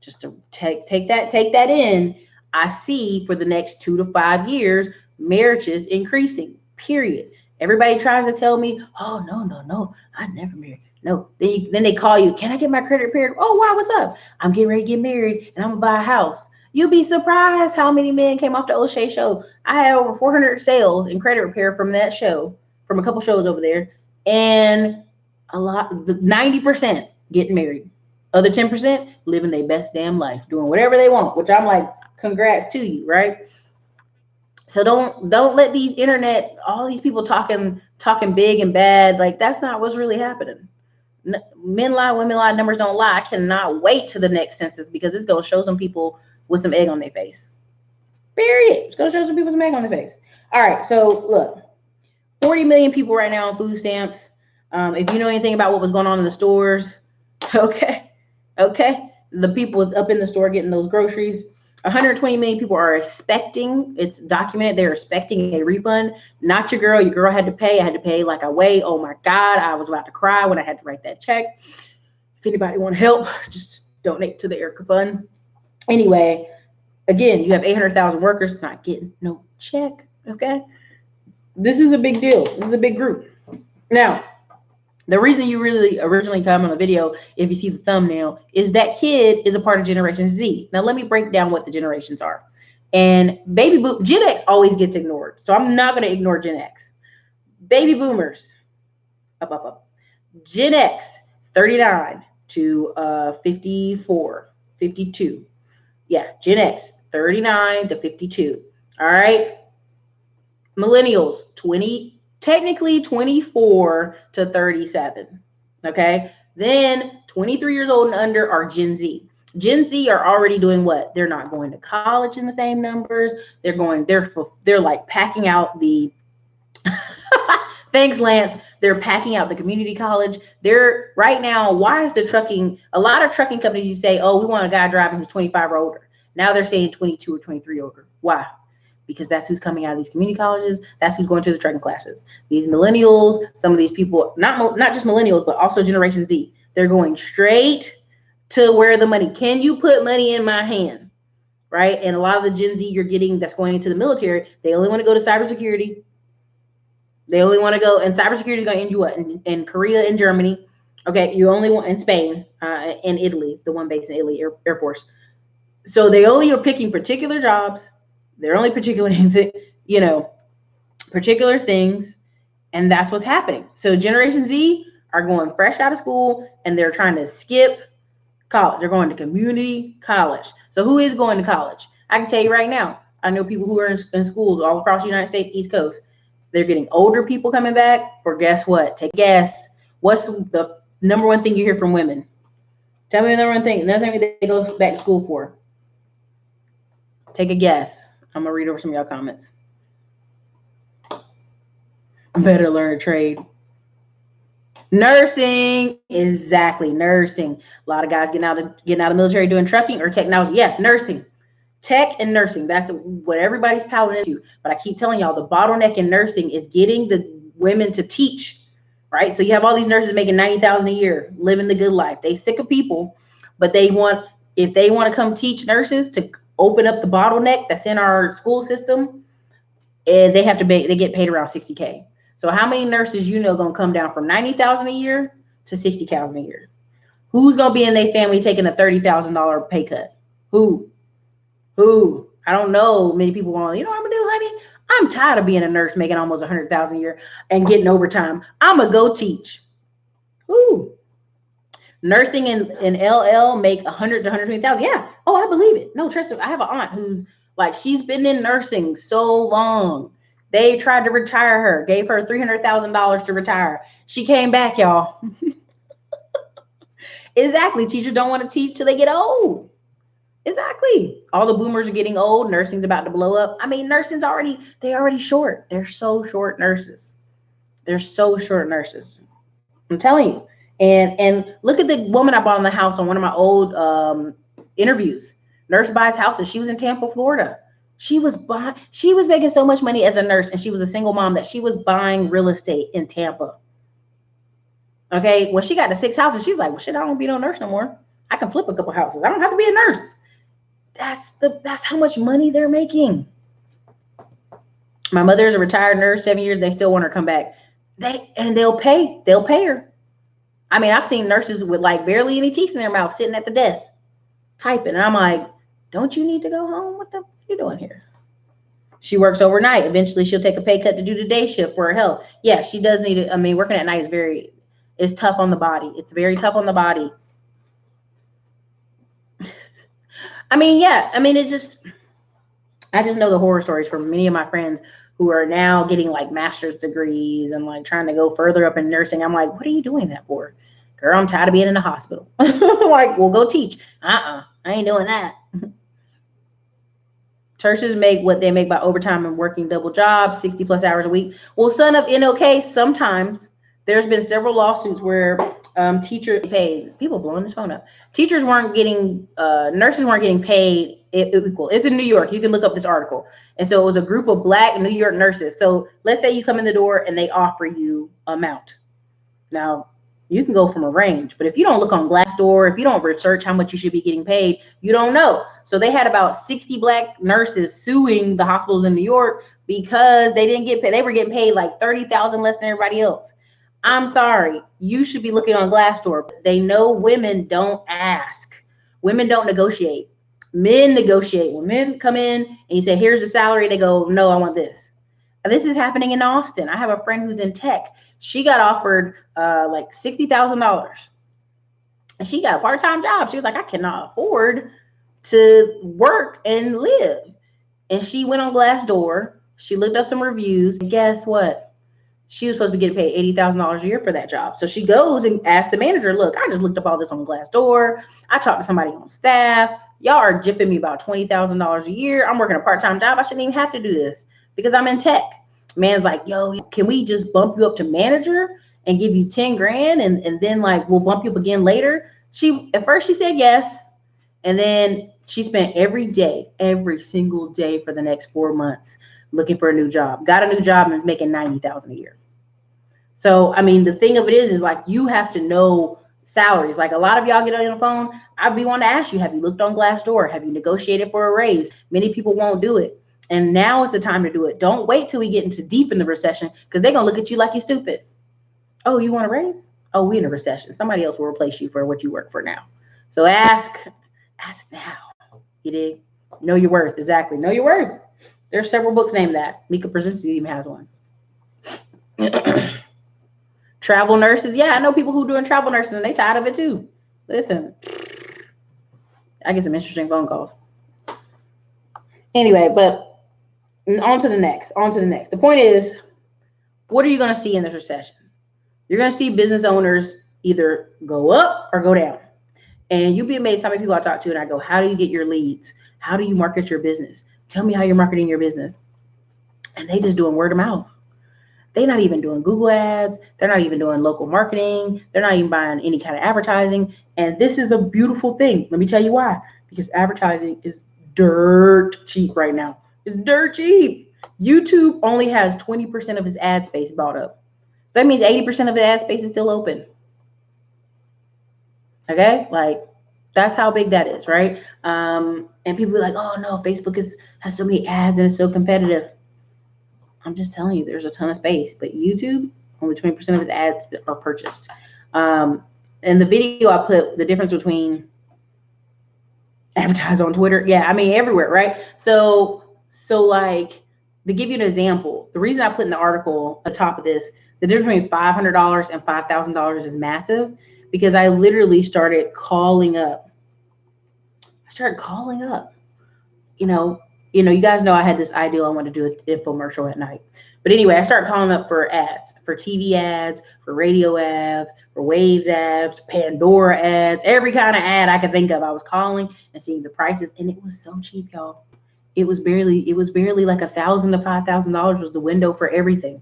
just to take that in, I see for the next 2 to 5 years, marriages increasing. Period. Everybody tries to tell me, oh no, I never married. No, then they call you. Can I get my credit repaired? Oh wow, what's up? I'm getting ready to get married and I'm gonna buy a house. You'll be surprised how many men came off the O'Shea show. I had over 400 sales in credit repair from that show, from a couple shows over there, and a lot, 90% getting married. Other 10% living their best damn life, doing whatever they want, which I'm like, congrats to you, right? So don't let these internet, all these people talking big and bad, like that's not what's really happening. Men lie, women lie, numbers don't lie. I cannot wait to the next census because it's gonna show some people with some egg on their face. Period. It's gonna show some people with some egg on their face. All right, so look, 40 million people right now on food stamps. If you know anything about what was going on in the stores, okay, the people up in the store getting those groceries. 120 million people are expecting, it's documented, they're expecting a refund. Not your girl. Your girl had to pay. I had to pay like a way. Oh my God, I was about to cry when I had to write that check. If anybody want to help, just donate to the Erica Fund. Anyway, again, you have 800,000 workers not getting no check. Okay, this is a big deal. This is a big group. Now, the reason you really originally come on the video, if you see the thumbnail, is that kid is a part of Generation Z. Now, let me break down what the generations are. And Gen X always gets ignored. So I'm not going to ignore Gen X. Baby boomers, up. Gen X, 39 to 54, 52. Yeah, Gen X, 39 to 52. All right. Millennials, technically 24 to 37. Okay. Then 23 years old and under are Gen Z. Gen Z are already doing what? They're not going to college in the same numbers. They're like packing out the thanks, Lance. They're packing out the community college. They're right now. Why is a lot of trucking companies, you say, oh, we want a guy driving who's 25 or older. Now they're saying 22 or 23 older. Why? Because that's who's coming out of these community colleges. That's who's going to the trucking classes. These millennials, some of these people, not just millennials, but also Generation Z, they're going straight to where the money. Can you put money in my hand? Right? And a lot of the Gen Z you're getting that's going into the military, they only want to go to cybersecurity. They only want to go, and cybersecurity is going to end you what? In Korea and Germany. Okay, you only want in Spain, in Italy, the one base in Italy, Air Force. So they only are picking particular jobs. They're only particular things, and that's what's happening. So Generation Z are going fresh out of school, and they're trying to skip college. They're going to community college. So who is going to college? I can tell you right now, I know people who are in schools all across the United States, East Coast. They're getting older people coming back for guess what? Take a guess. What's the number one thing you hear from women? Tell me the number one thing. Another thing they go back to school for. Take a guess. I'm going to read over some of y'all comments. Better learn a trade. Nursing. Exactly. Nursing. A lot of guys getting out of military doing trucking or technology. Yeah, nursing. Tech and nursing. That's what everybody's piling into. But I keep telling y'all, the bottleneck in nursing is getting the women to teach, right? So you have all these nurses making $90,000 a year, living the good life. They sick of people, but if they want to come teach nurses to open up the bottleneck that's in our school system, and they get paid around $60K. So how many nurses gonna come down from $90,000 a year to $60,000 a year? Who's gonna be in their family taking a $30,000 pay cut? Who? I don't know. Many people want, you know what I'm gonna do, honey? I'm tired of being a nurse making almost $100,000 a year and getting overtime. I'm gonna go teach. Who? Nursing and LL make 100 to 120,000. Yeah. Oh, I believe it. No, trust me. I have an aunt who's like, she's been in nursing so long. They tried to retire her, gave her $300,000 to retire. She came back, y'all. Exactly. Teachers don't want to teach till they get old. Exactly. All the boomers are getting old. Nursing's about to blow up. I mean, they're already short. They're so short nurses. They're so short nurses. I'm telling you. And look at the woman I bought in the house on one of my old interviews. Nurse buys houses. She was in Tampa, Florida. She was making so much money as a nurse, and she was a single mom that she was buying real estate in Tampa. Okay, when she got to 6 houses, she's like, well, shit, I don't want to be no nurse no more. I can flip a couple houses. I don't have to be a nurse. That's how much money they're making. My mother is a retired nurse, 7 years. They still want her to come back. They'll pay her. I mean, I've seen nurses with like barely any teeth in their mouth sitting at the desk typing. And I'm like, don't you need to go home? What the are you doing here? She works overnight. Eventually she'll take a pay cut to do the day shift for her health. Yeah, she does need it. I mean, working at night is tough on the body. It's very tough on the body. I mean, yeah. I mean, I just know the horror stories from many of my friends who are now getting like master's degrees and like trying to go further up in nursing. I'm like, what are you doing that for? Girl, I'm tired of being in the hospital. Like, well, go teach. I ain't doing that. Churches make what they make by overtime and working double jobs, 60 plus hours a week. Well, son of NOK, sometimes there's been several lawsuits where teachers paid. People blowing this phone up. Teachers weren't getting, nurses weren't getting paid equal. It's in New York. You can look up this article. And so it was a group of Black New York nurses. So let's say you come in the door and they offer you amount. Now, you can go from a range, but if you don't look on Glassdoor, if you don't research how much you should be getting paid, you don't know. So they had about 60 Black nurses suing the hospitals in New York because they didn't get paid. They were getting paid like $30,000 less than everybody else. I'm sorry. You should be looking on Glassdoor. They know women don't ask. Women don't negotiate. Men negotiate. When men come in and you say, here's the salary, they go, no, I want this. This is happening in Austin. I have a friend who's in tech. She got offered like $60,000 and she got a part-time job. She was like, I cannot afford to work and live. And she went on Glassdoor. She looked up some reviews. And guess what? She was supposed to be getting paid $80,000 a year for that job. So she goes and asks the manager, look, I just looked up all this on Glassdoor. I talked to somebody on staff. Y'all are jipping me about $20,000 a year. I'm working a part-time job. I shouldn't even have to do this because I'm in tech. Man's like, yo, can we just bump you up to manager and give you 10 grand and then like we'll bump you up again later? At first she said yes. And then she spent every single day for the next 4 months looking for a new job. Got a new job and is making $90,000 a year. So I mean, the thing of it is like you have to know salaries. Like a lot of y'all get on the phone. I'd be wanting to ask you, have you looked on Glassdoor? Have you negotiated for a raise? Many people won't do it. And now is the time to do it. Don't wait till we get into deep in the recession because they're going to look at you like you're stupid. Oh, you want a raise? Oh, we're in a recession. Somebody else will replace you for what you work for now. So ask now. You dig? Know your worth. Exactly. Know your worth. There's several books named that. Mika Brzezinski even has one. Travel nurses. Yeah, I know people who are doing travel nurses and they tired of it too. Listen, I get some interesting phone calls. Anyway, but on to the next. The point is, what are you going to see in this recession? You're going to see business owners either go up or go down. And you'll be amazed how many people I talk to and I go, how do you get your leads? How do you market your business? Tell me how you're marketing your business. And they just doing word of mouth. They're not even doing Google ads. They're not even doing local marketing. They're not even buying any kind of advertising. And this is a beautiful thing. Let me tell you why. Because advertising is dirt cheap right now. It's dirt cheap. YouTube only has 20% of its ad space bought up. So that means 80% of the ad space is still open. Okay? Like, that's how big that is, right? And people are like, oh, no, Facebook has so many ads and it's so competitive. I'm just telling you, there's a ton of space. But YouTube, only 20% of its ads are purchased. And the video I put, the difference between advertise on Twitter. Yeah, I mean, everywhere, right? So like, to give you an example, the reason I put in the article at the top of this, the difference between $500 and $5,000 is massive because I literally started calling up. You know, you know, you guys know I had this ideal. I wanted to do an infomercial at night. But anyway, I started calling up for ads, for TV ads, for radio ads, for Waves ads, Pandora ads, every kind of ad I could think of. I was calling and seeing the prices, and it was so cheap, y'all. It was barely like $1,000 to $5,000 was the window for everything.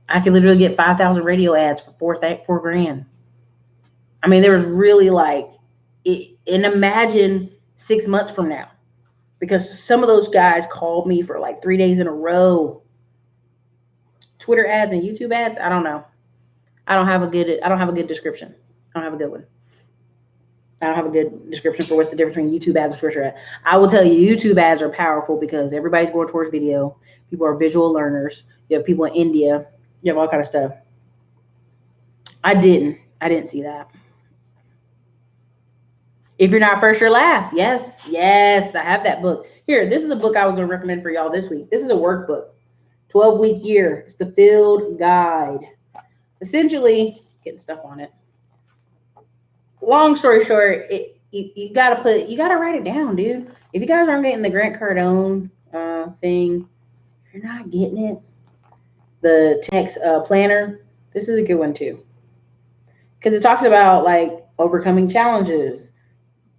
I could literally get 5,000 radio ads for four grand. I mean, there was really like, and imagine 6 months from now, because some of those guys called me for like 3 days in a row. Twitter ads and YouTube ads. I don't know. I don't have a good description. I don't have a good one. I don't have a good description for what's the difference between YouTube ads and Twitter ads. I will tell you, YouTube ads are powerful because everybody's going towards video. People are visual learners. You have people in India. You have all kind of stuff. I didn't see that. If you're not first, you're last. Yes, yes, I have that book. Here, this is the book I was going to recommend for y'all this week. This is a workbook, 12-week year. It's the field guide. Essentially, getting stuff on it. Long story short, you gotta write it down, dude. If you guys aren't getting the Grant Cardone thing, if you're not getting it, the text planner, this is a good one too, because it talks about like overcoming challenges.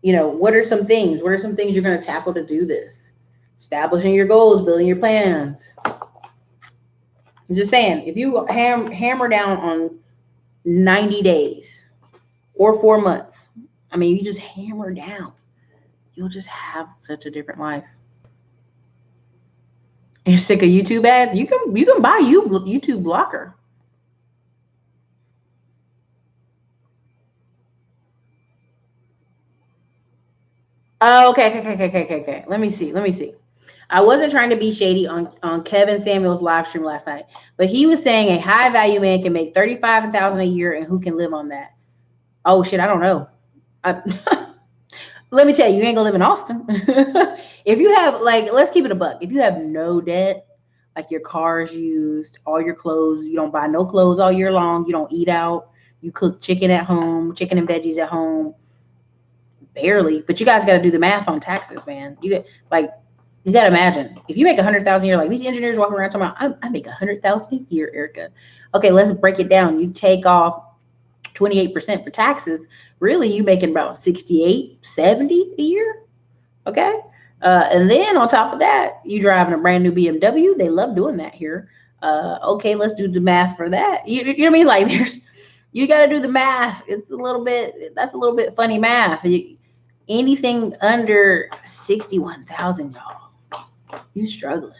You know, what are some things you're going to tackle to do this? Establishing your goals, building your plans. I'm just saying, if you hammer down on 90 days or 4 months, I mean, you just hammer down, you'll just have such a different life. You're sick of YouTube ads? You can buy YouTube blocker. Oh, okay. Let me see. I wasn't trying to be shady on Kevin Samuel's live stream last night, but he was saying a high value man can make $35,000 a year, and who can live on that? Oh shit, I don't know. Let me tell you, you ain't gonna live in Austin. If you have, like, let's keep it a buck. If you have no debt, like your car's used, all your clothes, you don't buy no clothes all year long, you don't eat out, you cook chicken at home, chicken and veggies at home, barely. But you guys got to do the math on taxes, man. You got to imagine if you make 100,000 a year, like these engineers walking around talking about, I make 100,000 a year, Erica. Okay, let's break it down. You take off 28% for taxes. Really, you making about 68, 70 a year. Okay. And then on top of that, you driving a brand new BMW. They love doing that here. Okay, let's do the math for that. You know what I mean? Like you got to do the math. That's a little bit funny math. Anything under 61,000, y'all, you struggling.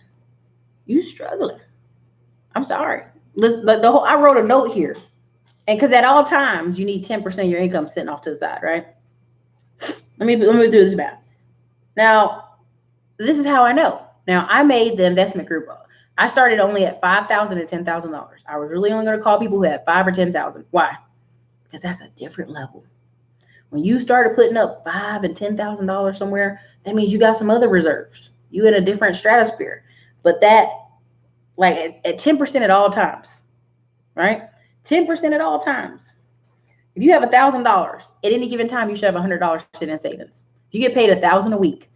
I'm sorry. I wrote a note here. And because at all times you need 10% of your income sitting off to the side, right? Let me do this math. Now, this is how I know. Now, I made the investment group. I started only at $5,000 to $10,000. I was really only going to call people who had 5 or 10,000. Why? Because that's a different level. When you started putting up $5,000 and $10,000 somewhere, that means you got some other reserves. You in a different stratosphere. But that, like at 10% at all times, right? 10% at all times. If you have $1,000 at any given time, you should have $100 sitting in savings. If you get paid $1,000 a week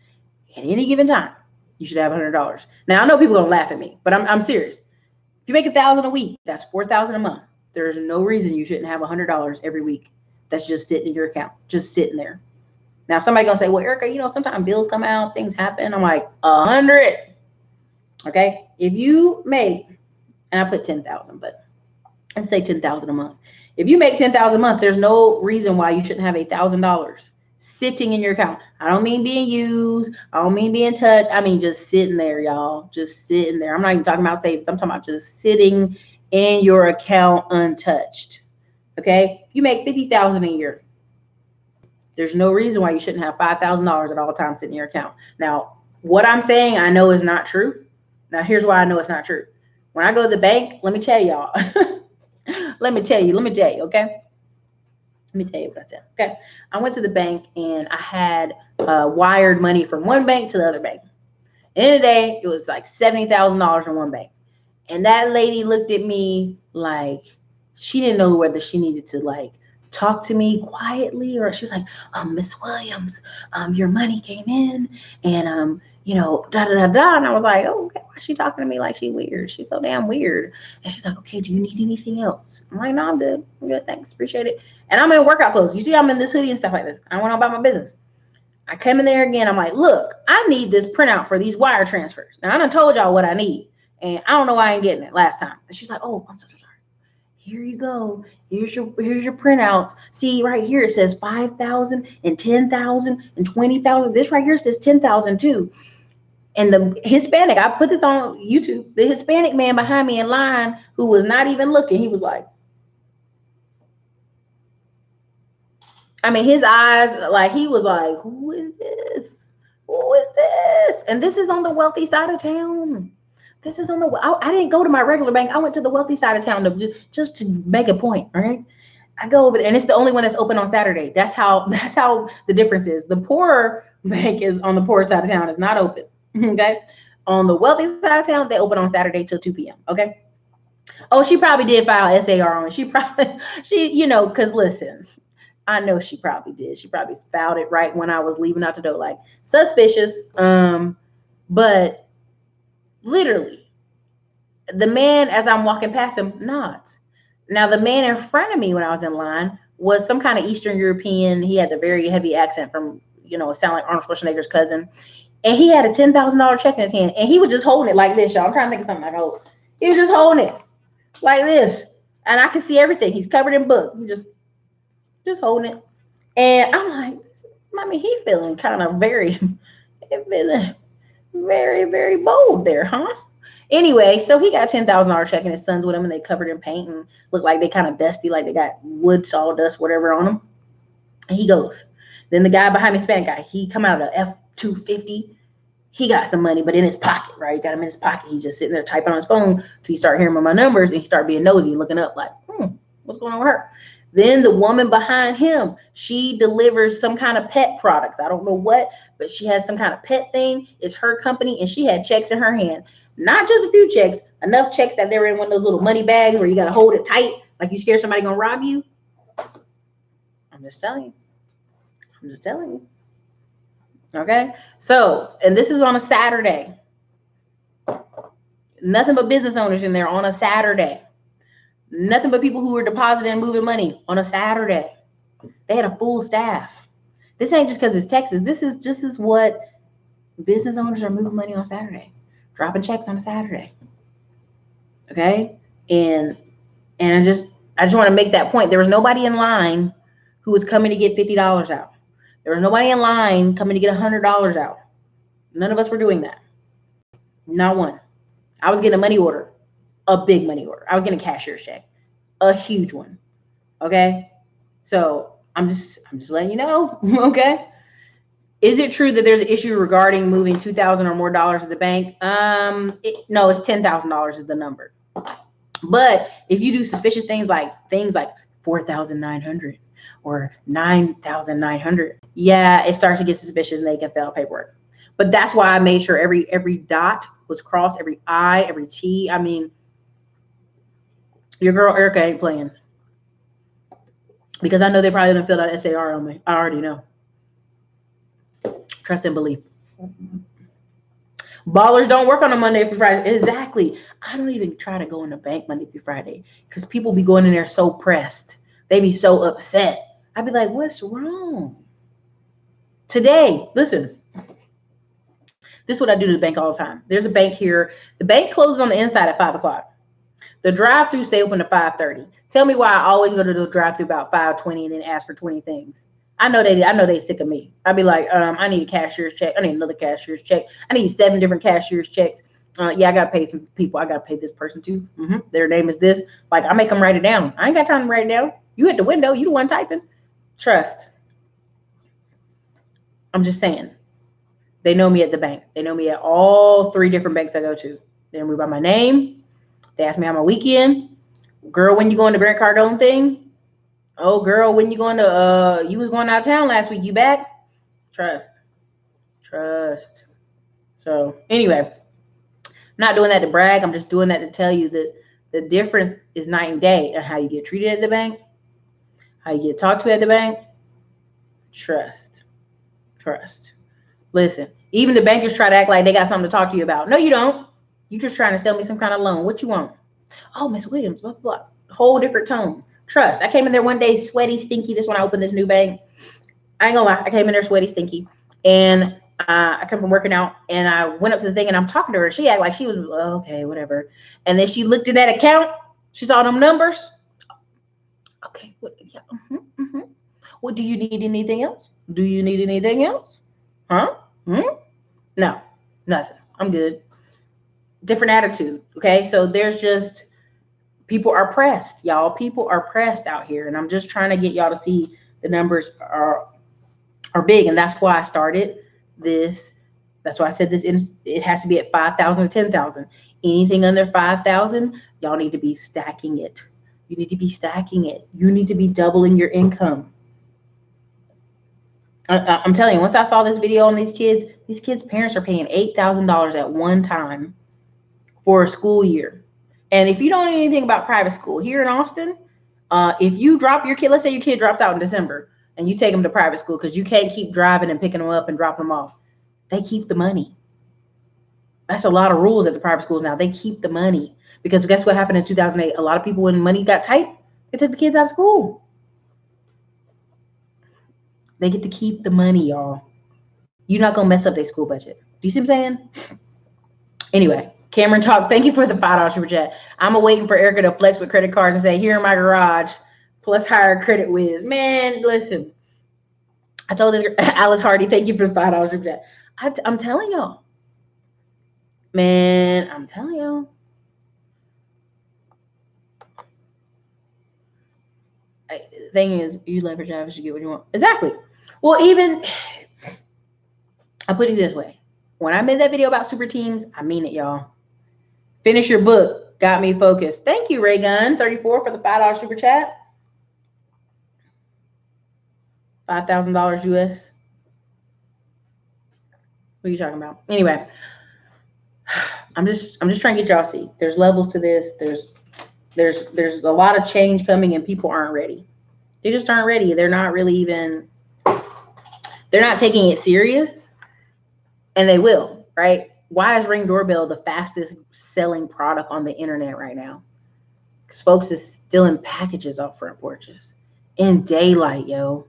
at any given time, you should have $100. Now I know people are gonna laugh at me, but I'm serious. If you make $1,000 a week, that's $4,000 a month. There's no reason you shouldn't have $100 every week. That's just sitting in your account, just sitting there. Now somebody gonna say, well, Erica, you know, sometimes bills come out, things happen. I'm like, 100. Okay, if you make, and I put 10,000, but let's say 10,000 a month. If you make 10,000 a month, there's no reason why you shouldn't have $1,000 sitting in your account. I don't mean being used. I don't mean being touched. I mean just sitting there, y'all. Just sitting there. I'm not even talking about savings. I'm talking about just sitting in your account untouched. Okay? If you make 50,000 a year, there's no reason why you shouldn't have $5,000 at all times sitting in your account. Now, what I'm saying, I know is not true. Now, here's why I know it's not true. When I go to the bank, let me tell y'all. Let me tell you, okay? Let me tell you what I said. Okay. I went to the bank and I had wired money from one bank to the other bank. End of the day, it was like $70,000 in one bank. And that lady looked at me like she didn't know whether she needed to like talk to me quietly, or she was like, Miss Williams, your money came in and da da da da. And I was like, oh, okay, why is she talking to me like she weird? She's so damn weird. And she's like, okay, do you need anything else? I'm like, no, I'm good. I'm good. Thanks. Appreciate it. And I'm in workout clothes. You see, I'm in this hoodie and stuff like this. I went on about my business. I came in there again. I'm like, look, I need this printout for these wire transfers. Now, I done told y'all what I need. And I don't know why I ain't getting it last time. And she's like, oh, I'm so sorry. Here you go. Here's your printouts. See, right here it says 5,000 and 10,000 and 20,000. This right here says 10,000 too. And the Hispanic, I put this on YouTube, the Hispanic man behind me in line who was not even looking, he was like, I mean, his eyes, like, he was like, who is this? Who is this? And this is on the wealthy side of town. This is on the, I didn't go to my regular bank. I went to the wealthy side of town just to make a point, right? I go over there, and it's the only one that's open on Saturday. That's how the difference is. The poorer bank is on the poorer side of town. It's not open, okay? On the wealthy side of town, they open on Saturday till 2 p.m., okay? Oh, she probably did file SAR on it. Because listen, I know she probably did. She probably filed it right when I was leaving out the door, like, suspicious. But literally, the man, as I'm walking past him, nods. Now, the man in front of me when I was in line was some kind of Eastern European. He had the very heavy accent from, sound like Arnold Schwarzenegger's cousin. And he had a $10,000 check in his hand. And he was just holding it like this, y'all. I'm trying to think of something I hold. He was just holding it like this. And I could see everything. He's covered in book. He just holding it. And I'm like, I mean, he feeling kind of very, very bold there, huh? Anyway, so he got $10,000 check and his son's with him, and they covered in paint and look like they kind of dusty, like they got wood, sawdust, whatever on them. And he goes. Then the guy behind me, Hispanic guy, he come out of the F-250. He got some money, but in his pocket, right? He got him in his pocket. He's just sitting there typing on his phone till he start hearing my numbers, and he start being nosy, looking up like, what's going on with her? Then the woman behind him, she delivers some kind of pet products. I don't know what, but she has some kind of pet thing. It's her company, and she had checks in her hand. Not just a few checks, enough checks that they're in one of those little money bags where you got to hold it tight, like you scared somebody going to rob you. I'm just telling you. Okay? So, and this is on a Saturday. Nothing but business owners in there on a Saturday. Nothing but people who were depositing and moving money on a Saturday. They had a full staff. This ain't just because it's Texas. This is what business owners are moving money on Saturday, dropping checks on a Saturday. Okay, and I just want to make that point. There was nobody in line who was coming to get $50 out. There was nobody in line coming to get $100 out. None of us were doing that. Not one. I was getting a money order. A big money order. I was getting a cashier's check, a huge one. Okay, so I'm just letting you know. Okay, is it true that there's an issue regarding moving $2,000 or more to the bank? No, it's $10,000 is the number. But if you do suspicious things like 4,900 or 9,900, yeah, it starts to get suspicious and they can fail paperwork. But that's why I made sure every dot was crossed, every I, every T. I mean, your girl Erica ain't playing, because I know they probably didn't fill out SAR on me. I already know. Trust and belief. Ballers don't work on a Monday through Friday. Exactly. I don't even try to go in the bank Monday through Friday because people be going in there so pressed. They be so upset. I'd be like, what's wrong? Today, listen. This is what I do to the bank all the time. There's a bank here. The bank closes on the inside at 5 o'clock. The drive-through stay open to 5:30. Tell me why I always go to the drive-through about 5:20 and then ask for 20 things. I know they sick of me. I'd be like, I need a cashier's check. I need another cashier's check. I need 7 different cashier's checks. Yeah, I gotta pay some people. I gotta pay this person too. Their name is this. Like, I make them write it down. I ain't got time to write it down. You at the window. You the one typing. Trust. I'm just saying. They know me at the bank. They know me at all 3 different banks I go to. They know me by my name. They ask me how my weekend. Girl, when you going to Grant Cardone thing? Oh, girl, when you going to, you was going out of town last week. You back? Trust. So anyway, I'm not doing that to brag. I'm just doing that to tell you that the difference is night and day on how you get treated at the bank, how you get talked to at the bank. Trust. Listen, even the bankers try to act like they got something to talk to you about. No, you don't. You just trying to sell me some kind of loan. What you want? Oh, Miss Williams, blah, blah, blah. Whole different tone. Trust. I came in there one day, sweaty, stinky. This when I opened this new bank. I ain't gonna lie. I came in there sweaty, stinky. And I come from working out, and I went up to the thing, and I'm talking to her. She acted like she was, okay, whatever. And then she looked at that account. She saw them numbers. Okay. What, yeah, What, do you need anything else? Do you need anything else? Huh? No, nothing. I'm good. Different attitude. Okay. So there's just, people are pressed, y'all. People are pressed out here. And I'm just trying to get y'all to see the numbers are big. And that's why I started this. That's why I said this, it has to be at 5,000 to 10,000. Anything under 5,000, y'all need to be stacking it. You need to be stacking it. You need to be doubling your income. I'm telling you, once I saw this video on these kids' parents are paying $8,000 at one time for a school year. And if you don't know anything about private school here in Austin, if you drop your kid, let's say your kid drops out in December and you take them to private school because you can't keep driving and picking them up and dropping them off, they keep the money. That's a lot of rules at the private schools now. They keep the money because guess what happened in 2008? A lot of people, when money got tight, they took the kids out of school. They get to keep the money, y'all. You're not going to mess up their school budget. Do you see what I'm saying? Anyway, Cameron Talk, thank you for the $5 super chat. I'm waiting for Erica to flex with credit cards and say, here in my garage, plus higher credit whiz. Man, listen. I told this Alice Hardy, thank you for the $5 super chat. I'm telling y'all. Man, I'm telling y'all. The thing is, you leverage average, you get what you want. Exactly. Well, even, I'll put it this way. When I made that video about super teams, I mean it, y'all. Finish your book. Got me focused. Thank you, Raygun 34 for the $5 super chat. $5,000 US. What are you talking about? Anyway, I'm just trying to get y'all to see. There's levels to this. There's a lot of change coming, and people aren't ready. They just aren't ready. They're not really even. They're not taking it serious, and they will, right? Why is Ring Doorbell the fastest selling product on the internet right now? Because folks is still in packages off front porches. In daylight, yo.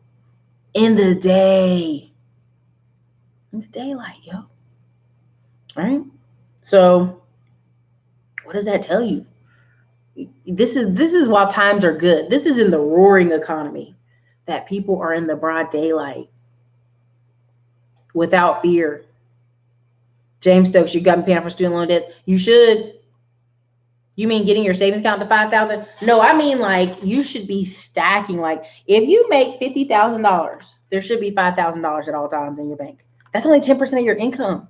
In the day. In the daylight, yo. All right? So, what does that tell you? This is while times are good. This is in the roaring economy that people are in the broad daylight without fear. James Stokes, you got me paying for student loan debts. You should. You mean getting your savings account to 5,000? No, I mean like you should be stacking. Like if you make $50,000, there should be $5,000 at all times in your bank. That's only 10% of your income.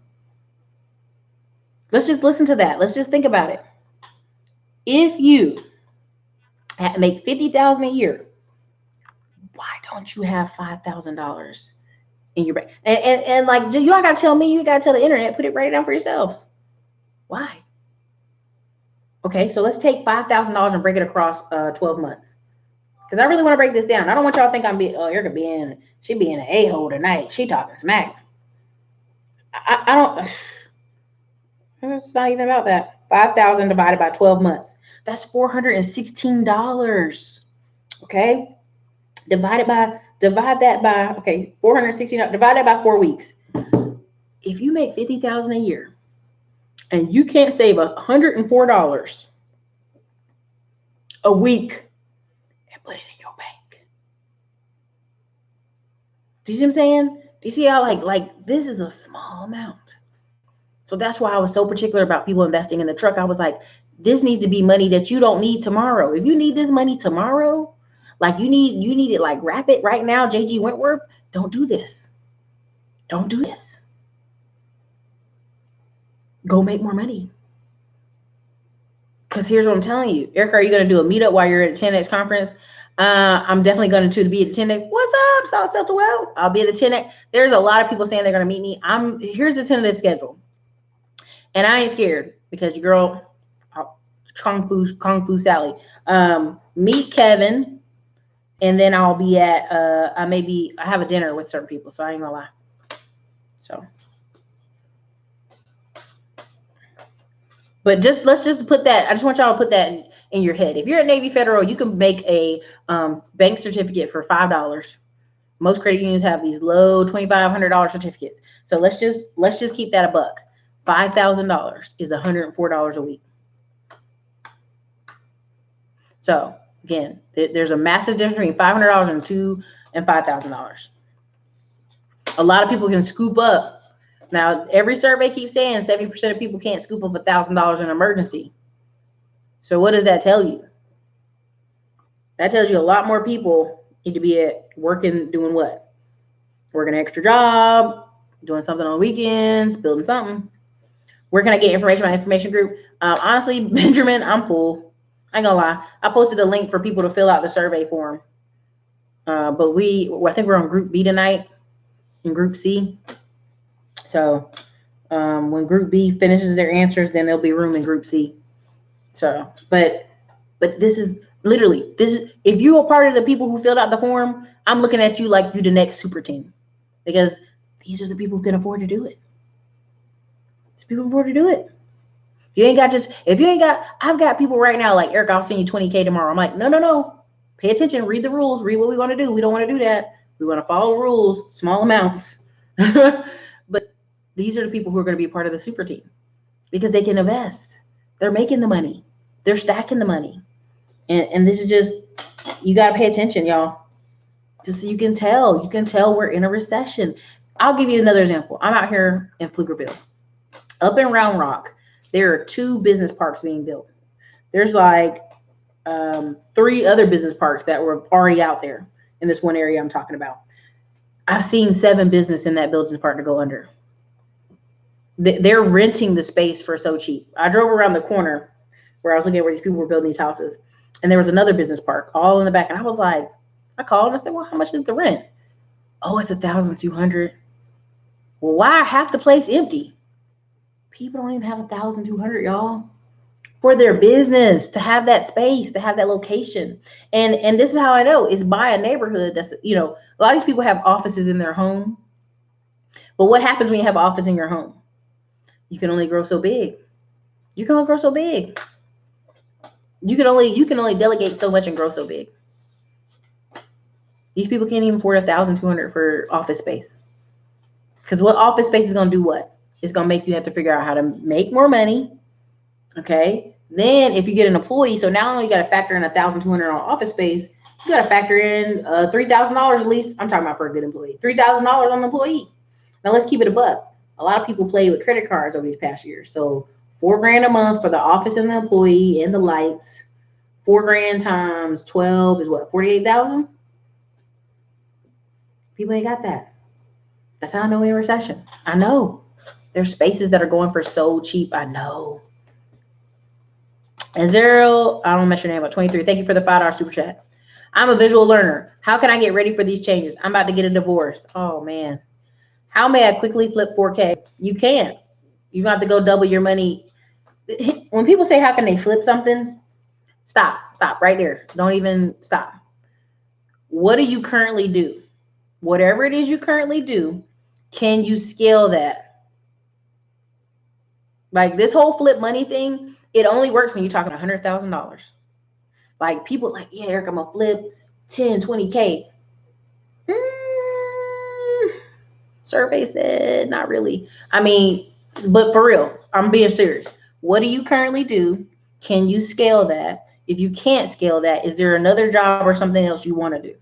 Let's just listen to that. Let's just think about it. If you make $50,000 a year, why don't you have $5,000 in your bank? And like you don't gotta tell me. You gotta tell the internet. Put it right down for yourselves. Why? Okay, so let's take $5,000 and break it across 12 months. Because I really want to break this down. I don't want y'all to think I'm being, she being an a-hole tonight. She talking smack. I don't, it's not even about that. 5,000 divided by 12 months. That's $416. Okay? Divide that by, okay, 416, divide that by 4 weeks. If you make $50,000 a year, and you can't save $104 a week and put it in your bank. Do you see what I'm saying? Do you see how like this is a small amount? So that's why I was so particular about people investing in the truck. I was like, this needs to be money that you don't need tomorrow. If you need this money tomorrow, like you need it like rapid right now, JG Wentworth, don't do this. Don't do this. Go make more money. Because here's what I'm telling you. Erica, are you going to do a meetup while you're at the 10X conference? I'm definitely going to be at the 10X. What's up, South Central Well? I'll be at the 10X. There's a lot of people saying they're going to meet me. Here's the tentative schedule. And I ain't scared because your girl, Kung Fu Sally. Meet Kevin. And then I'll be at, I have a dinner with certain people. So I ain't going to lie. So But let's just put that. I just want y'all to put that in your head. If you're at Navy Federal, you can make a bank certificate for $5. Most credit unions have these low $2,500 certificates. So let's just keep that a buck. $5,000 is $104 a week. So again, there's a massive difference between $500 and $5,000. A lot of people can scoop up. Now, every survey keeps saying 70% of people can't scoop up $1,000 in an emergency. So what does that tell you? That tells you a lot more people need to be at working, doing what? Working an extra job, doing something on weekends, building something. Where can I get information on my information group? Honestly, Benjamin, I'm full. I ain't gonna lie. I posted a link for people to fill out the survey form. But I think we're on Group B tonight and Group C. So when Group B finishes their answers, then there'll be room in Group C. So, but this is literally, if you're a part of the people who filled out the form, I'm looking at you like you're the next super team, because these are the people who can afford to do it. These people can afford to do it. I've got people right now like, Eric, I'll send you $20K tomorrow. I'm like, no. Pay attention, read the rules, read what we want to do. We don't want to do that. We want to follow the rules, small amounts. But these are the people who are going to be part of the super team because they can invest. They're making the money. They're stacking the money. And this is just, you got to pay attention, y'all. Just so you can tell we're in a recession. I'll give you another example. I'm out here in Pflugerville. Up in Round Rock, there are 2 business parks being built. There's like 3 other business parks that were already out there in this one area I'm talking about. I've seen 7 businesses in that business park to go under. They're renting the space for so cheap. I drove around the corner where I was looking at where these people were building these houses, and there was another business park all in the back. And I was like, I called and I said, well, how much is the rent? Oh, it's $1,200. Well, why half the place empty? People don't even have $1,200, y'all, for their business, to have that space, to have that location. And this is how I know, it's by a neighborhood that's, a lot of these people have offices in their home. But what happens when you have an office in your home? You can only grow so big. You can only grow so big. You can only delegate so much and grow so big. These people can't even afford $1,200 for office space. Because what office space is going to do what? It's going to make you have to figure out how to make more money. Okay. Then if you get an employee, so now you got to factor in $1,200 on office space. You got to factor in $3,000 at least. I'm talking about for a good employee. $3,000 on an employee. Now let's keep it a buck. A lot of people play with credit cards over these past years. So $4,000 a month for the office and the employee and the lights. $4,000 times 12 is what? 48,000. People ain't got that. That's how I know we're in a recession. I know. There's spaces that are going for so cheap. I know. And Zero, I don't mess your name up, 23. Thank you for the $5 super chat. I'm a visual learner. How can I get ready for these changes? I'm about to get a divorce. Oh, man. How may I quickly flip 4K? You can't. You have to go double your money. When people say, how can they flip something? Stop right there. Don't even stop. What do you currently do? Whatever it is you currently do, can you scale that? Like this whole flip money thing, it only works when you're talking $100,000. Like people like, yeah, Eric, I'm gonna flip 10, 20K. Survey said not really. I mean, but for real, I'm being serious. What do you currently do? Can you scale that? If you can't scale that, is there another job or something else you want to do?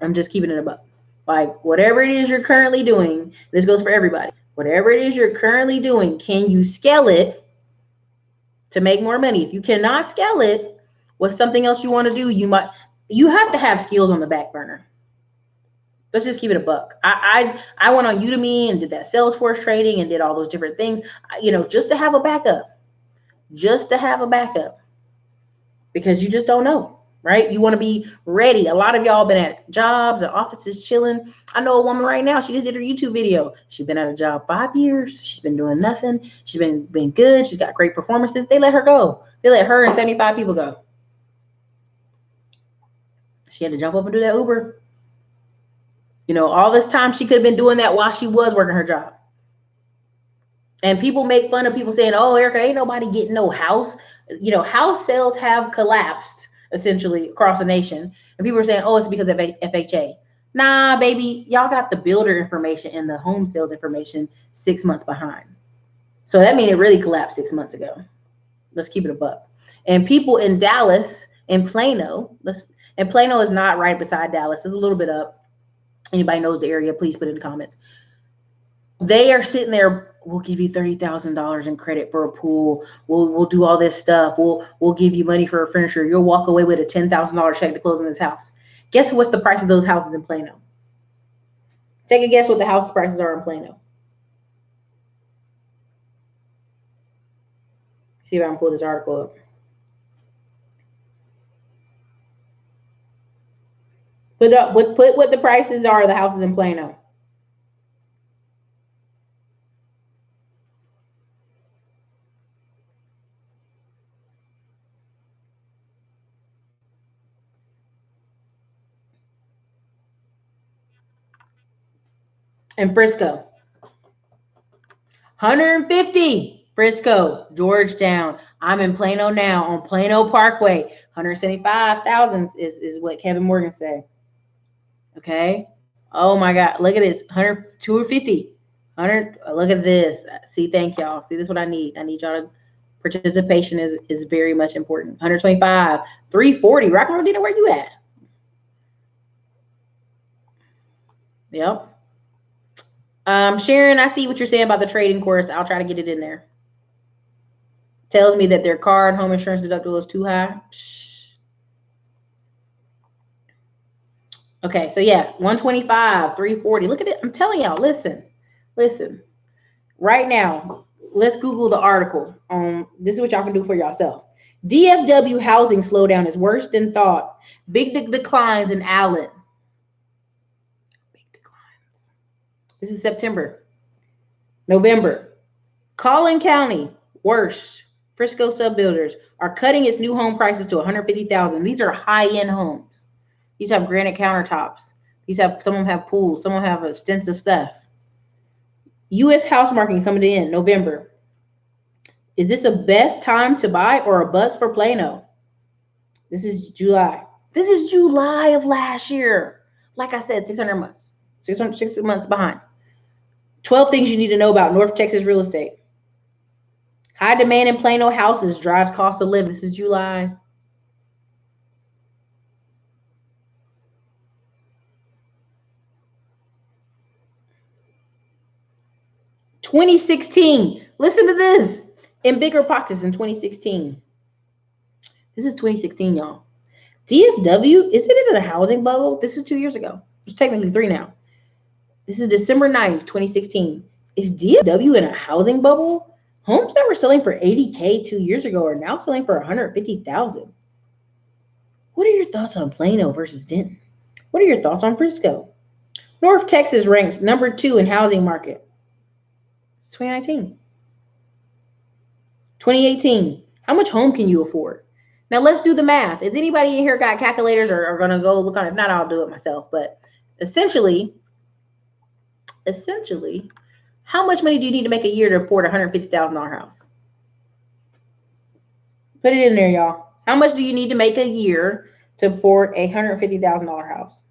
I'm just keeping it above. Like whatever it is you're currently doing, this goes for everybody. Whatever it is you're currently doing, can you scale it to make more money? If you cannot scale it, what's something else you want to do? You have to have skills on the back burner. Let's just keep it a buck. I went on Udemy and did that Salesforce training and did all those different things, just to have a backup. Just to have a backup. Because you just don't know, right? You want to be ready. A lot of y'all been at jobs and offices chilling. I know a woman right now, she just did her YouTube video. She's been at a job 5 years. She's been doing nothing. She's been good. She's got great performances. They let her go. They let her and 75 people go. She had to jump up and do that Uber. All this time she could have been doing that while she was working her job. And people make fun of people saying, "Oh, Erica, ain't nobody getting no house." House sales have collapsed essentially across the nation. And people are saying, "Oh, it's because of FHA." Nah, baby, y'all got the builder information and the home sales information 6 months behind. So that means it really collapsed 6 months ago. Let's keep it a buck. And people in Dallas and Plano, and Plano is not right beside Dallas. It's a little bit up. Anybody knows the area, please put it in the comments. They are sitting there. We'll give you $30,000 in credit for a pool. We'll do all this stuff. We'll give you money for furniture. You'll walk away with a $10,000 check to close on this house. Guess what's the price of those houses in Plano? Take a guess what the house prices are in Plano. See if I can pull this article up. Put what the prices are of the houses in Plano. In Frisco, 150. Frisco, Georgetown. I'm in Plano now on Plano Parkway. 175,000 is what Kevin Morgan said. Okay. Oh my God. Look at this. 100, 250. 100. Look at this. See, thank y'all. See, this is what I need. I need y'all to participation is very much important. 125, 340. Rock and Rodina, where you at? Yep. Sharon, I see what you're saying about the trading course. I'll try to get it in there. Tells me that their car and home insurance deductible is too high. Okay, so yeah, 125, 340. Look at it. I'm telling y'all, listen. Right now, let's Google the article. This is what y'all can do for yourself. DFW housing slowdown is worse than thought. Big declines in Allen. Big declines. This is September. November. Collin County, worse. Frisco subbuilders are cutting its new home prices to $150,000. These are high-end homes. These have granite countertops. Some of them have pools. Some of them have extensive stuff. U.S. house market coming in November. Is this a best time to buy or a bust for Plano? This is July. This is July of last year. Like I said, 600 months. 6 months behind. 12 things you need to know about North Texas real estate. High demand in Plano houses drives cost of living. This is July. $2016. Listen to this. In bigger pockets in 2016. This is 2016, y'all. DFW, is it in a housing bubble? This is 2 years ago. It's technically 3 now. This is December 9th, 2016. Is DFW in a housing bubble? Homes that were selling for $80K 2 years ago are now selling for $150,000. What are your thoughts on Plano versus Denton? What are your thoughts on Frisco? North Texas ranks number 2 in housing market. It's 2019. 2018. How much home can you afford? Now let's do the math. Is anybody in here got calculators or are going to go look on it? If not, I'll do it myself. But essentially, how much money do you need to make a year to afford a $150,000 house? Put it in there, y'all. How much do you need to make a year to afford a $150,000 house?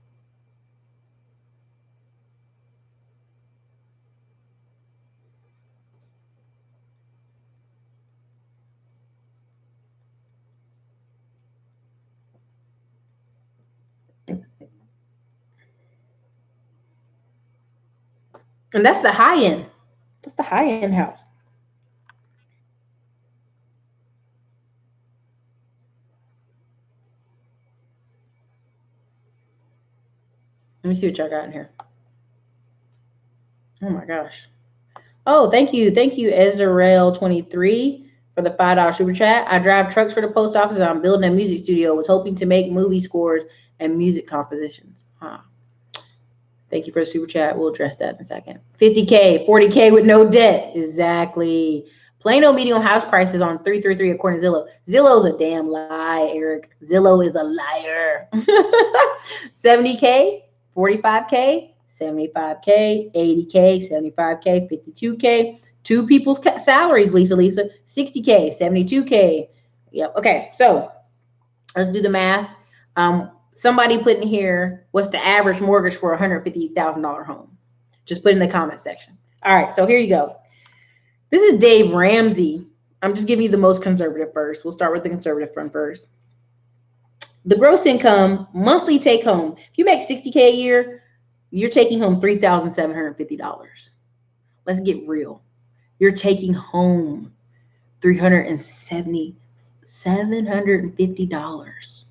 And that's the high end. That's the high end house. Let me see what y'all got in here. Oh my gosh. Oh, thank you. Thank you, Ezrael23 for the $5 super chat. I drive trucks for the post office and I'm building a music studio. Was hoping to make movie scores and music compositions. Thank you for the super chat. We'll address that in a second. 50K, 40K with no debt. Exactly. Plano median house prices on 333 according to Zillow. Zillow's a damn lie, Eric. Zillow is a liar. 70K, 45K, 75K, 80K, 75K, 52K, Two people's salaries, Lisa, 60K, 72K. Yep. Okay. So let's do the math. Somebody put in here, what's the average mortgage for a $150,000 home? Just put in the comment section. All right. So here you go. This is Dave Ramsey. I'm just giving you the most conservative first. We'll start with the conservative one first. The gross income, monthly take home. If you make 60K a year, you're taking home $3,750. Let's get real. You're taking home $750.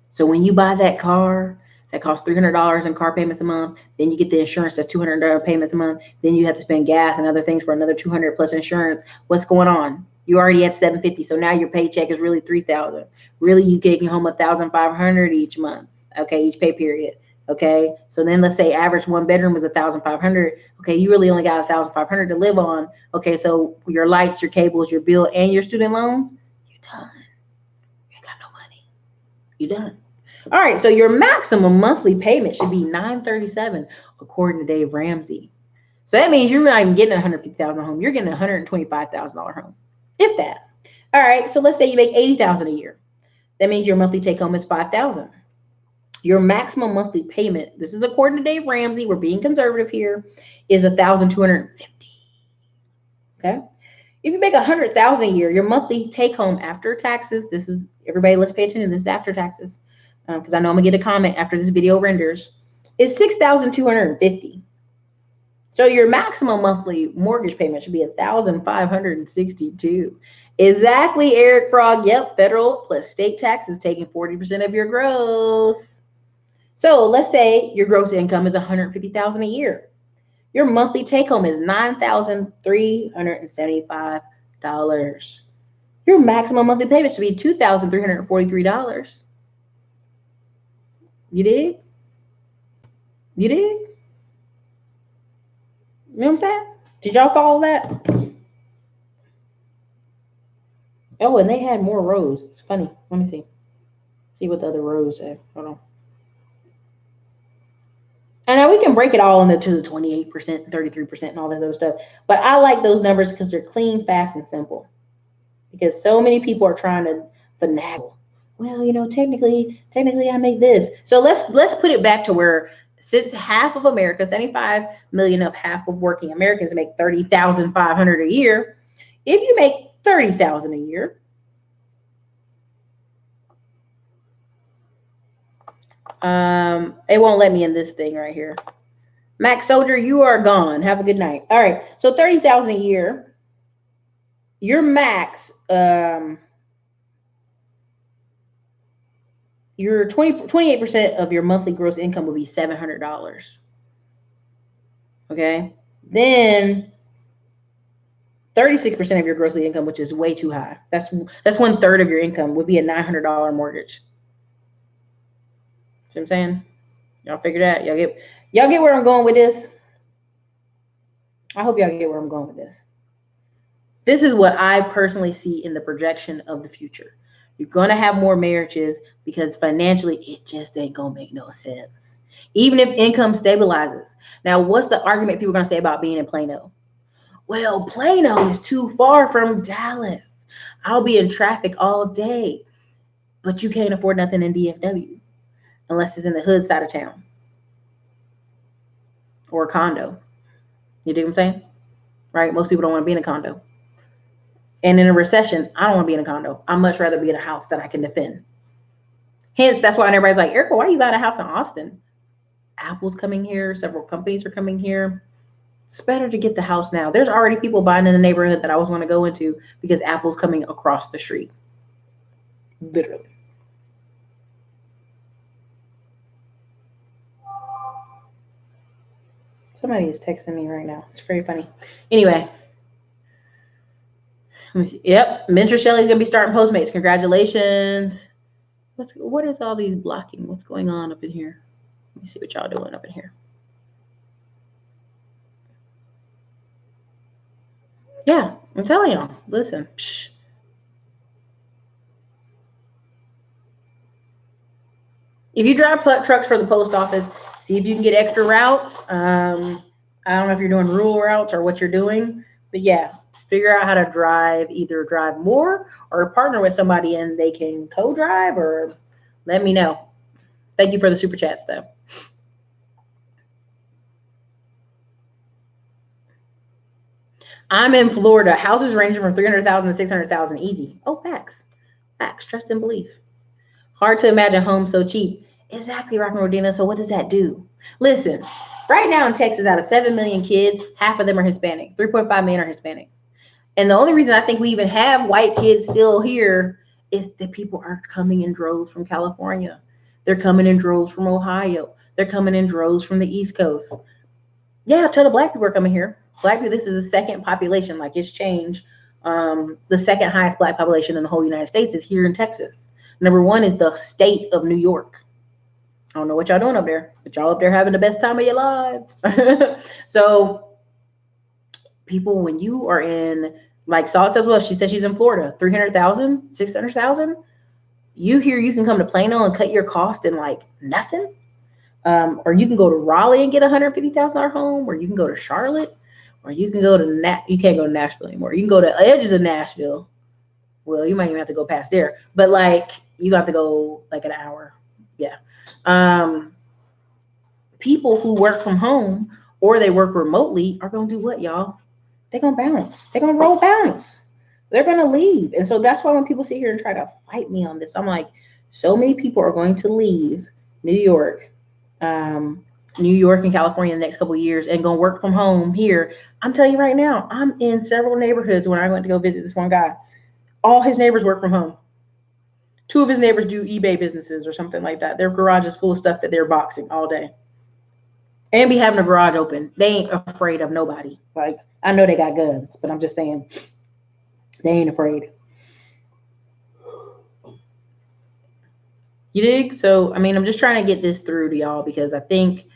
So when you buy that car that costs $300 in car payments a month, then you get the insurance that's $200 payments a month, then you have to spend gas and other things for another $200 plus insurance. What's going on? You already at $750, so now your paycheck is really $3,000. Really, you taking home $1,500 each month. Okay, each pay period. Okay, so then let's say average one bedroom is $1,500. Okay, you really only got $1,500 to live on. Okay, so your lights, your cables, your bill, and your student loans, you're done. You ain't got no money. You're done. All right, so your maximum monthly payment should be $937, according to Dave Ramsey. So that means you're not even getting a $150,000 home. You're getting a $125,000 home, if that. All right, so let's say you make $80,000 a year. That means your monthly take home is $5,000. Your maximum monthly payment, this is according to Dave Ramsey, we're being conservative here, is $1,250. Okay. If you make $100,000 a year, your monthly take home after taxes, this is, everybody, let's pay attention, this is after taxes, because I know I'm gonna get a comment after this video renders, is $6,250. So your maximum monthly mortgage payment should be $1,562. Exactly, Eric Frog. Yep, federal plus state taxes taking 40% of your gross. So let's say your gross income is $150,000 a year. Your monthly take home is $9,375. Your maximum monthly payment should be $2,343. You dig? You dig? You know what I'm saying? Did y'all follow that? Oh, and they had more rows. It's funny. Let me see. See what the other rows say. Hold on. And now we can break it all into the 28%, 33%, and all that other stuff. But I like those numbers because they're clean, fast, and simple. Because so many people are trying to finagle. Well, you know, technically I make this. So let's put it back to where, since half of America, 75 million of half of working Americans make $30,500 a year. If you make $30,000 a year, it won't let me in this thing right here. Max Soldier, you are gone. Have a good night. All right, so $30,000 a year. Your max, your 28% of your monthly gross income would be $700. Okay, then 36% of your gross income, which is way too high. That's 1/3 of your income, would be a $900 mortgage. See what I'm saying? Y'all figure that? Y'all get where I'm going with this? I hope y'all get where I'm going with this. This is what I personally see in the projection of the future. You're going to have more marriages because financially it just ain't going to make no sense. Even if income stabilizes. Now, what's the argument people are going to say about being in Plano? Well, Plano is too far from Dallas. I'll be in traffic all day. But you can't afford nothing in DFW unless it's in the hood side of town or a condo. You dig what I'm saying? Right? Most people don't want to be in a condo. And in a recession, I don't want to be in a condo. I'd much rather be in a house that I can defend. Hence, that's why everybody's like, Erica, why you got a house in Austin? Apple's coming here. Several companies are coming here. It's better to get the house now. There's already people buying in the neighborhood that I always want to go into because Apple's coming across the street. Literally. Somebody is texting me right now. It's very funny. Anyway. Let me see. Yep. Mentor Shelley's going to be starting Postmates. Congratulations. What is all these blocking? What's going on up in here? Let me see what y'all doing up in here. Yeah, I'm telling y'all. Listen. Psh. If you drive trucks for the post office, see if you can get extra routes. I don't know if you're doing rural routes or what you're doing, But yeah, figure out how to drive, either drive more or partner with somebody and they can co-drive, or let me know. Thank you for the super chats though. I'm in Florida. Houses ranging from 300,000 to 600,000 easy. Oh, facts. Facts. Trust and belief. Hard to imagine homes so cheap. Exactly, Rock and Rodina. So what does that do? Listen, right now in Texas, out of 7 million kids, half of them are Hispanic. 3.5 million are Hispanic. And the only reason I think we even have white kids still here is that people are coming in droves from California. They're coming in droves from Ohio. They're coming in droves from the East Coast. Yeah, a ton of black people are coming here. Black people, this is the second population, like it's changed. The second highest black population in the whole United States is here in Texas. Number one is the state of New York. I don't know what y'all doing up there, but y'all up there having the best time of your lives. So people, when you are in, like Saul says, well, she said she's in Florida, 300,000, 600,000. You hear you can come to Plano and cut your cost in like nothing. Or you can go to Raleigh and get a $150,000 home, or you can go to Charlotte, or you can go to you can't go to Nashville anymore. You can go to edges of Nashville. Well, you might even have to go past there, but like you got to go like an hour. Yeah. People who work from home or they work remotely are going to do what, y'all? They're going to bounce. They're going to roll bounce. They're going to leave. And so that's why when people sit here and try to fight me on this, I'm like, so many people are going to leave New York and California in the next couple of years and gonna work from home here. I'm telling you right now, I'm in several neighborhoods when I went to go visit this one guy. All his neighbors work from home. 2 of his neighbors do eBay businesses or something like that. Their garage is full of stuff that they're boxing all day. And be having a garage open. They ain't afraid of nobody. Like, I know they got guns, but I'm just saying they ain't afraid. You dig? So, I mean, I'm just trying to get this through to y'all because I think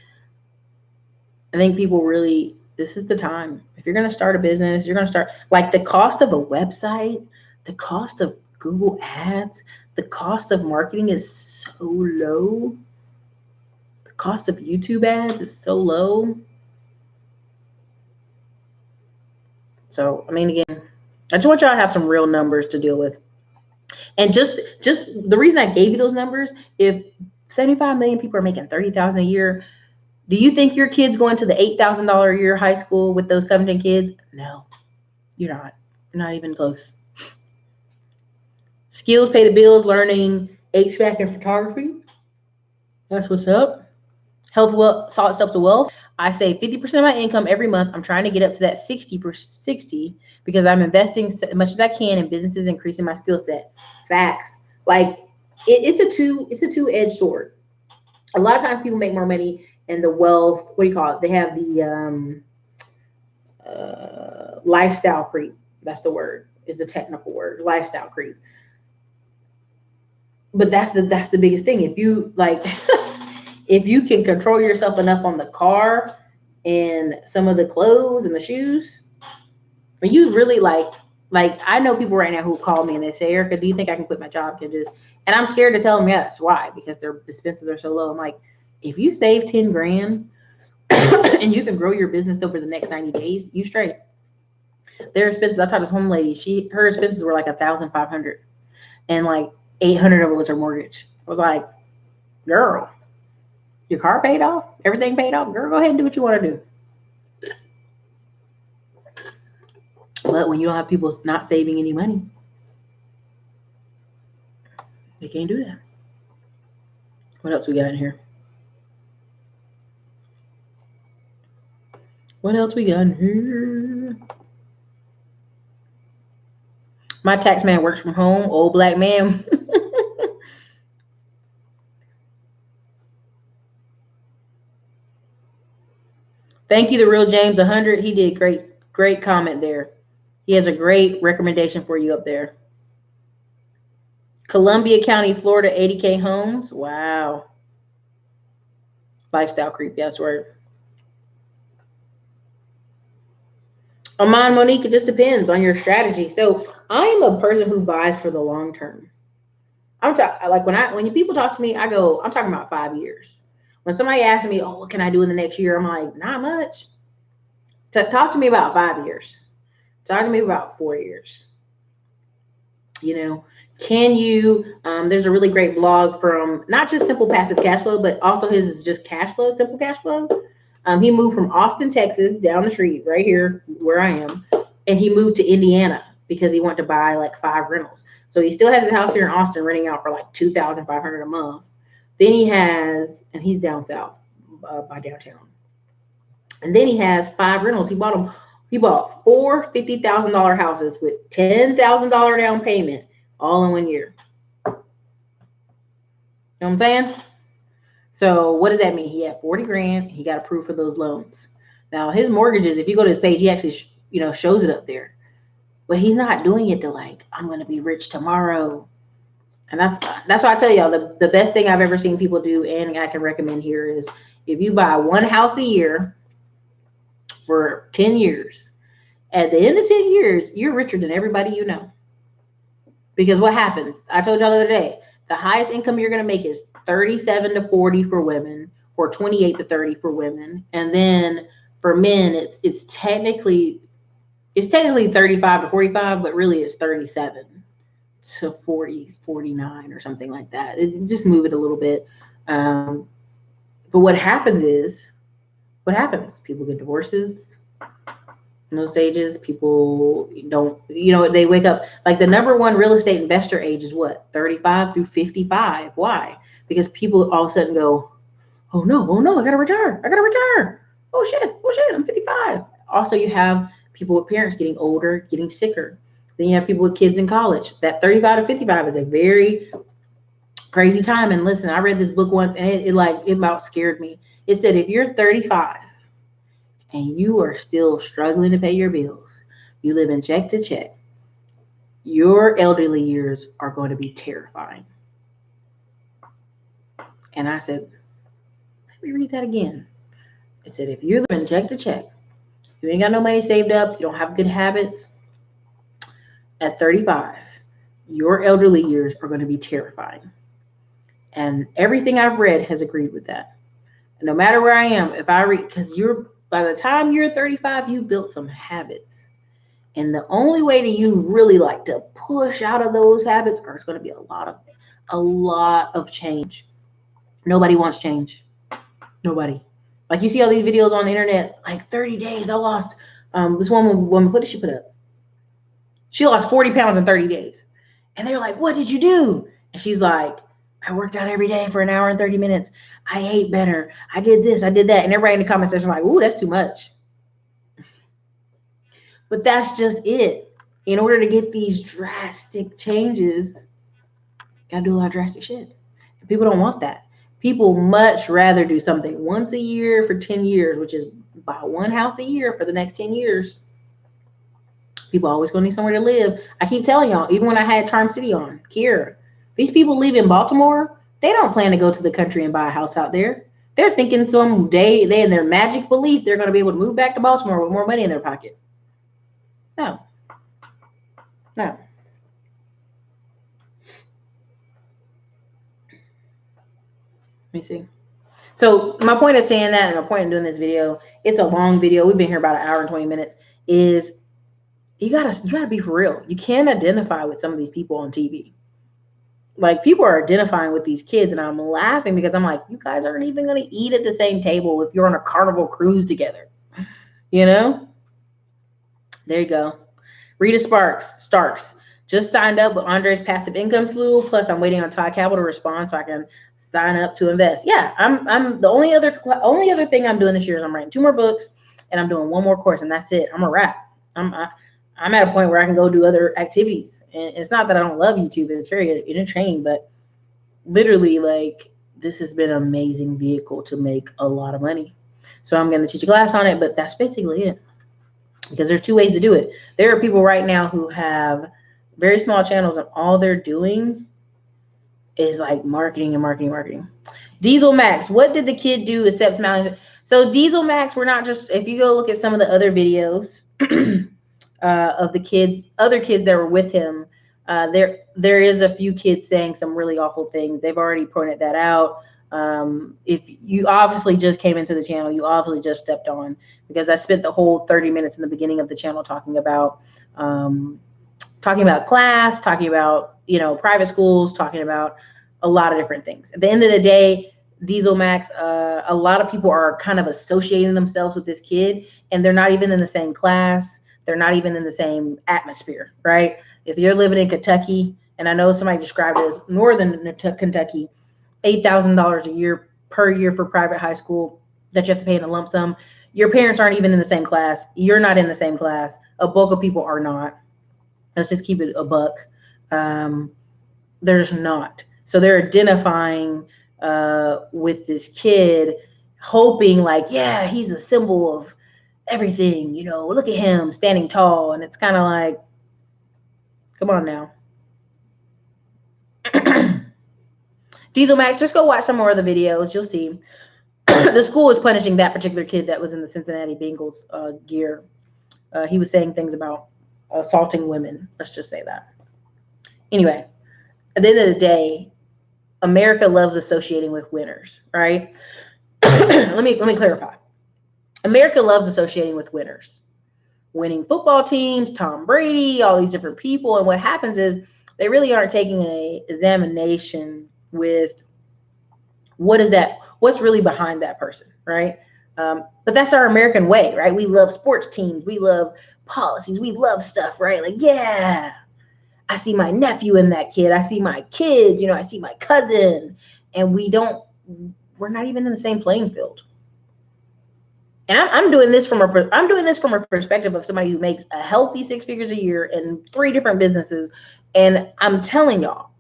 people really, this is the time. If you're going to start a business, you're going to start, like the cost of a website, the cost of Google ads, the cost of marketing is so low. The cost of YouTube ads is so low. So, I mean, again, I just want y'all to have some real numbers to deal with. And just the reason I gave you those numbers, if 75 million people are making 30,000 a year, do you think your kid's going to the $8,000 a year high school with those Covington kids? No, you're not. You're not even close. Skills pay the bills, learning HVAC and photography. That's what's up. Health, wealth, solid steps of wealth. I save 50% of my income every month. I'm trying to get up to that 60 because I'm investing as much as I can in businesses, increasing my skill set. Facts. Like it's a two-edged sword. A lot of times people make more money in the wealth. What do you call it? They have the lifestyle creep. That's the word. Is the technical word. Lifestyle creep. But that's the biggest thing. If you like, if you can control yourself enough on the car and some of the clothes and the shoes, and you really like I know people right now who call me and they say, Erica, do you think I can quit my job? And I'm scared to tell them yes. Why? Because their expenses are so low. I'm like, if you save 10 grand and you can grow your business over the next 90 days, you straight. Their expenses, I taught this home lady, her expenses were like 1,500 and like 800 of it was her mortgage. I was like, girl, your car paid off, everything paid off. Girl, go ahead and do what you want to do. But when you don't have people not saving any money, they can't do that. What else we got in here? What else we got in here? My tax man works from home. Old black man. Thank you, the real James 100. He did great comment there. He has a great recommendation for you up there. Columbia County, Florida, 80K homes. Wow. Lifestyle creep, that's right. Amon, Monique, it just depends on your strategy. So I am a person who buys for the long term. I'm like when people talk to me, I go, I'm talking about 5 years. When somebody asks me, oh, what can I do in the next year? I'm like, not much. Talk to me about 5 years. So I had to move about 4 years. You know, can you, there's a really great blog from not just Simple Passive Cash Flow, but also his is just cash flow, simple cash flow. He moved from Austin, Texas, down the street right here where I am, and he moved to Indiana because he wanted to buy like 5 rentals. So he still has a house here in Austin renting out for like 2,500 a month. Then he has, and he's down south by downtown. And then he has 5 rentals. He bought 4 $50,000 houses with $10,000 down payment all in 1 year. You know what I'm saying? So what does that mean? He had 40 grand. He got approved for those loans. Now his mortgages, if you go to his page, he actually shows it up there. But he's not doing it to like, I'm going to be rich tomorrow. And that's why I tell y'all the best thing I've ever seen people do, and I can recommend here, is if you buy 1 house a year for 10 years, at the end of 10 years, you're richer than everybody you know. Because what happens? I told y'all the other day, the highest income you're going to make is 37 to 40 for women, or 28 to 30 for women. And then for men, it's technically 35 to 45, but really it's 37 to 40, 49 or something like that. Just move it a little bit. But what happens? People get divorces in those stages. People don't, they wake up, like the number one real estate investor age is what? 35 through 55. Why? Because people all of a sudden go, oh no, I gotta retire. Oh shit, I'm 55. Also, you have people with parents getting older, getting sicker. Then you have people with kids in college. That 35 to 55 is a very crazy time. And listen, I read this book once, and it about scared me. It said, if you're 35 and you are still struggling to pay your bills, you live in check to check, your elderly years are going to be terrifying. And I said, let me read that again. It said, if you're living check to check, you ain't got no money saved up, you don't have good habits, at 35, your elderly years are going to be terrifying. And everything I've read has agreed with that. And no matter where I am, if I read, because by the time you're 35, you built some habits. And the only way that you really like to push out of those habits is going to be a lot of change. Nobody wants change. Nobody. Like you see all these videos on the internet, like 30 days, I lost, this woman, what did she put up? She lost 40 pounds in 30 days. And they're like, what did you do? And she's like, I worked out every day for an hour and 30 minutes. I ate better. I did this, I did that. And everybody in the comment section like, ooh, that's too much. But that's just it. In order to get these drastic changes, you gotta do a lot of drastic shit. And people don't want that. People much rather do something once a year for 10 years, which is buy 1 house a year for the next 10 years. People always gonna need somewhere to live. I keep telling y'all, even when I had Charm City on, Kiera, these people live in Baltimore, they don't plan to go to the country and buy a house out there. They're thinking someday, they in their magic belief, they're gonna be able to move back to Baltimore with more money in their pocket. No. Let me see. So my point of saying that, and my point of doing this video, it's a long video. We've been here about 1 hour and 20 minutes, is you gotta be for real. You can't identify with some of these people on TV. Like, people are identifying with these kids, and I'm laughing because I'm like, you guys aren't even going to eat at the same table if you're on a Carnival cruise together. There you go. Rita Starks just signed up with Andre's passive income school. Plus, I'm waiting on Todd Cabell to respond so I can sign up to invest. Yeah, I'm the only other thing I'm doing this year is I'm writing 2 more books, and I'm doing 1 more course, and that's it. I'm a wrap. I'm at a point where I can go do other activities. And it's not that I don't love YouTube. It's very entertaining, but literally, like, this has been an amazing vehicle to make a lot of money. So I'm going to teach a class on it, but that's basically it. Because there's 2 ways to do it. There are people right now who have very small channels, and all they're doing is like marketing and marketing. Diesel Max, what did the kid do except smiling? So Diesel Max, we're not just, if you go look at some of the other videos of the other kids that were with him, there is a few kids saying some really awful things. They've already pointed that out. If you obviously just came into the channel, you obviously just stepped on, because I spent the whole 30 minutes in the beginning of the channel talking about class, talking about, private schools, talking about a lot of different things. At the end of the day, Diesel Max, a lot of people are kind of associating themselves with this kid, and they're not even in the same class. They're not even in the same atmosphere, right? If you're living in Kentucky, and I know somebody described it as northern Kentucky, $8,000 a year per year for private high school that you have to pay in a lump sum. Your parents aren't even in the same class. You're not in the same class. A bulk of people are not. Let's just keep it a buck. They're just not. So they're identifying with this kid, hoping like, yeah, he's a symbol of everything. Look at him standing tall. And it's kind of like, come on now. Diesel Max, just go watch some more of the videos. You'll see. The school is punishing that particular kid that was in the Cincinnati Bengals gear. He was saying things about assaulting women. Let's just say that. Anyway, at the end of the day, America loves associating with winners, right? let me clarify. America loves associating with winners. Winning football teams, Tom Brady, all these different people. And what happens is they really aren't taking an examination with what's really behind that person, right? But that's our American way, right? We love sports teams. We love policies. We love stuff, right? Like, yeah, I see my nephew in that kid. I see my kids, I see my cousin, and we're not even in the same playing field. And I'm doing this from a perspective of somebody who makes a healthy 6 figures a year in 3 different businesses. And I'm telling y'all,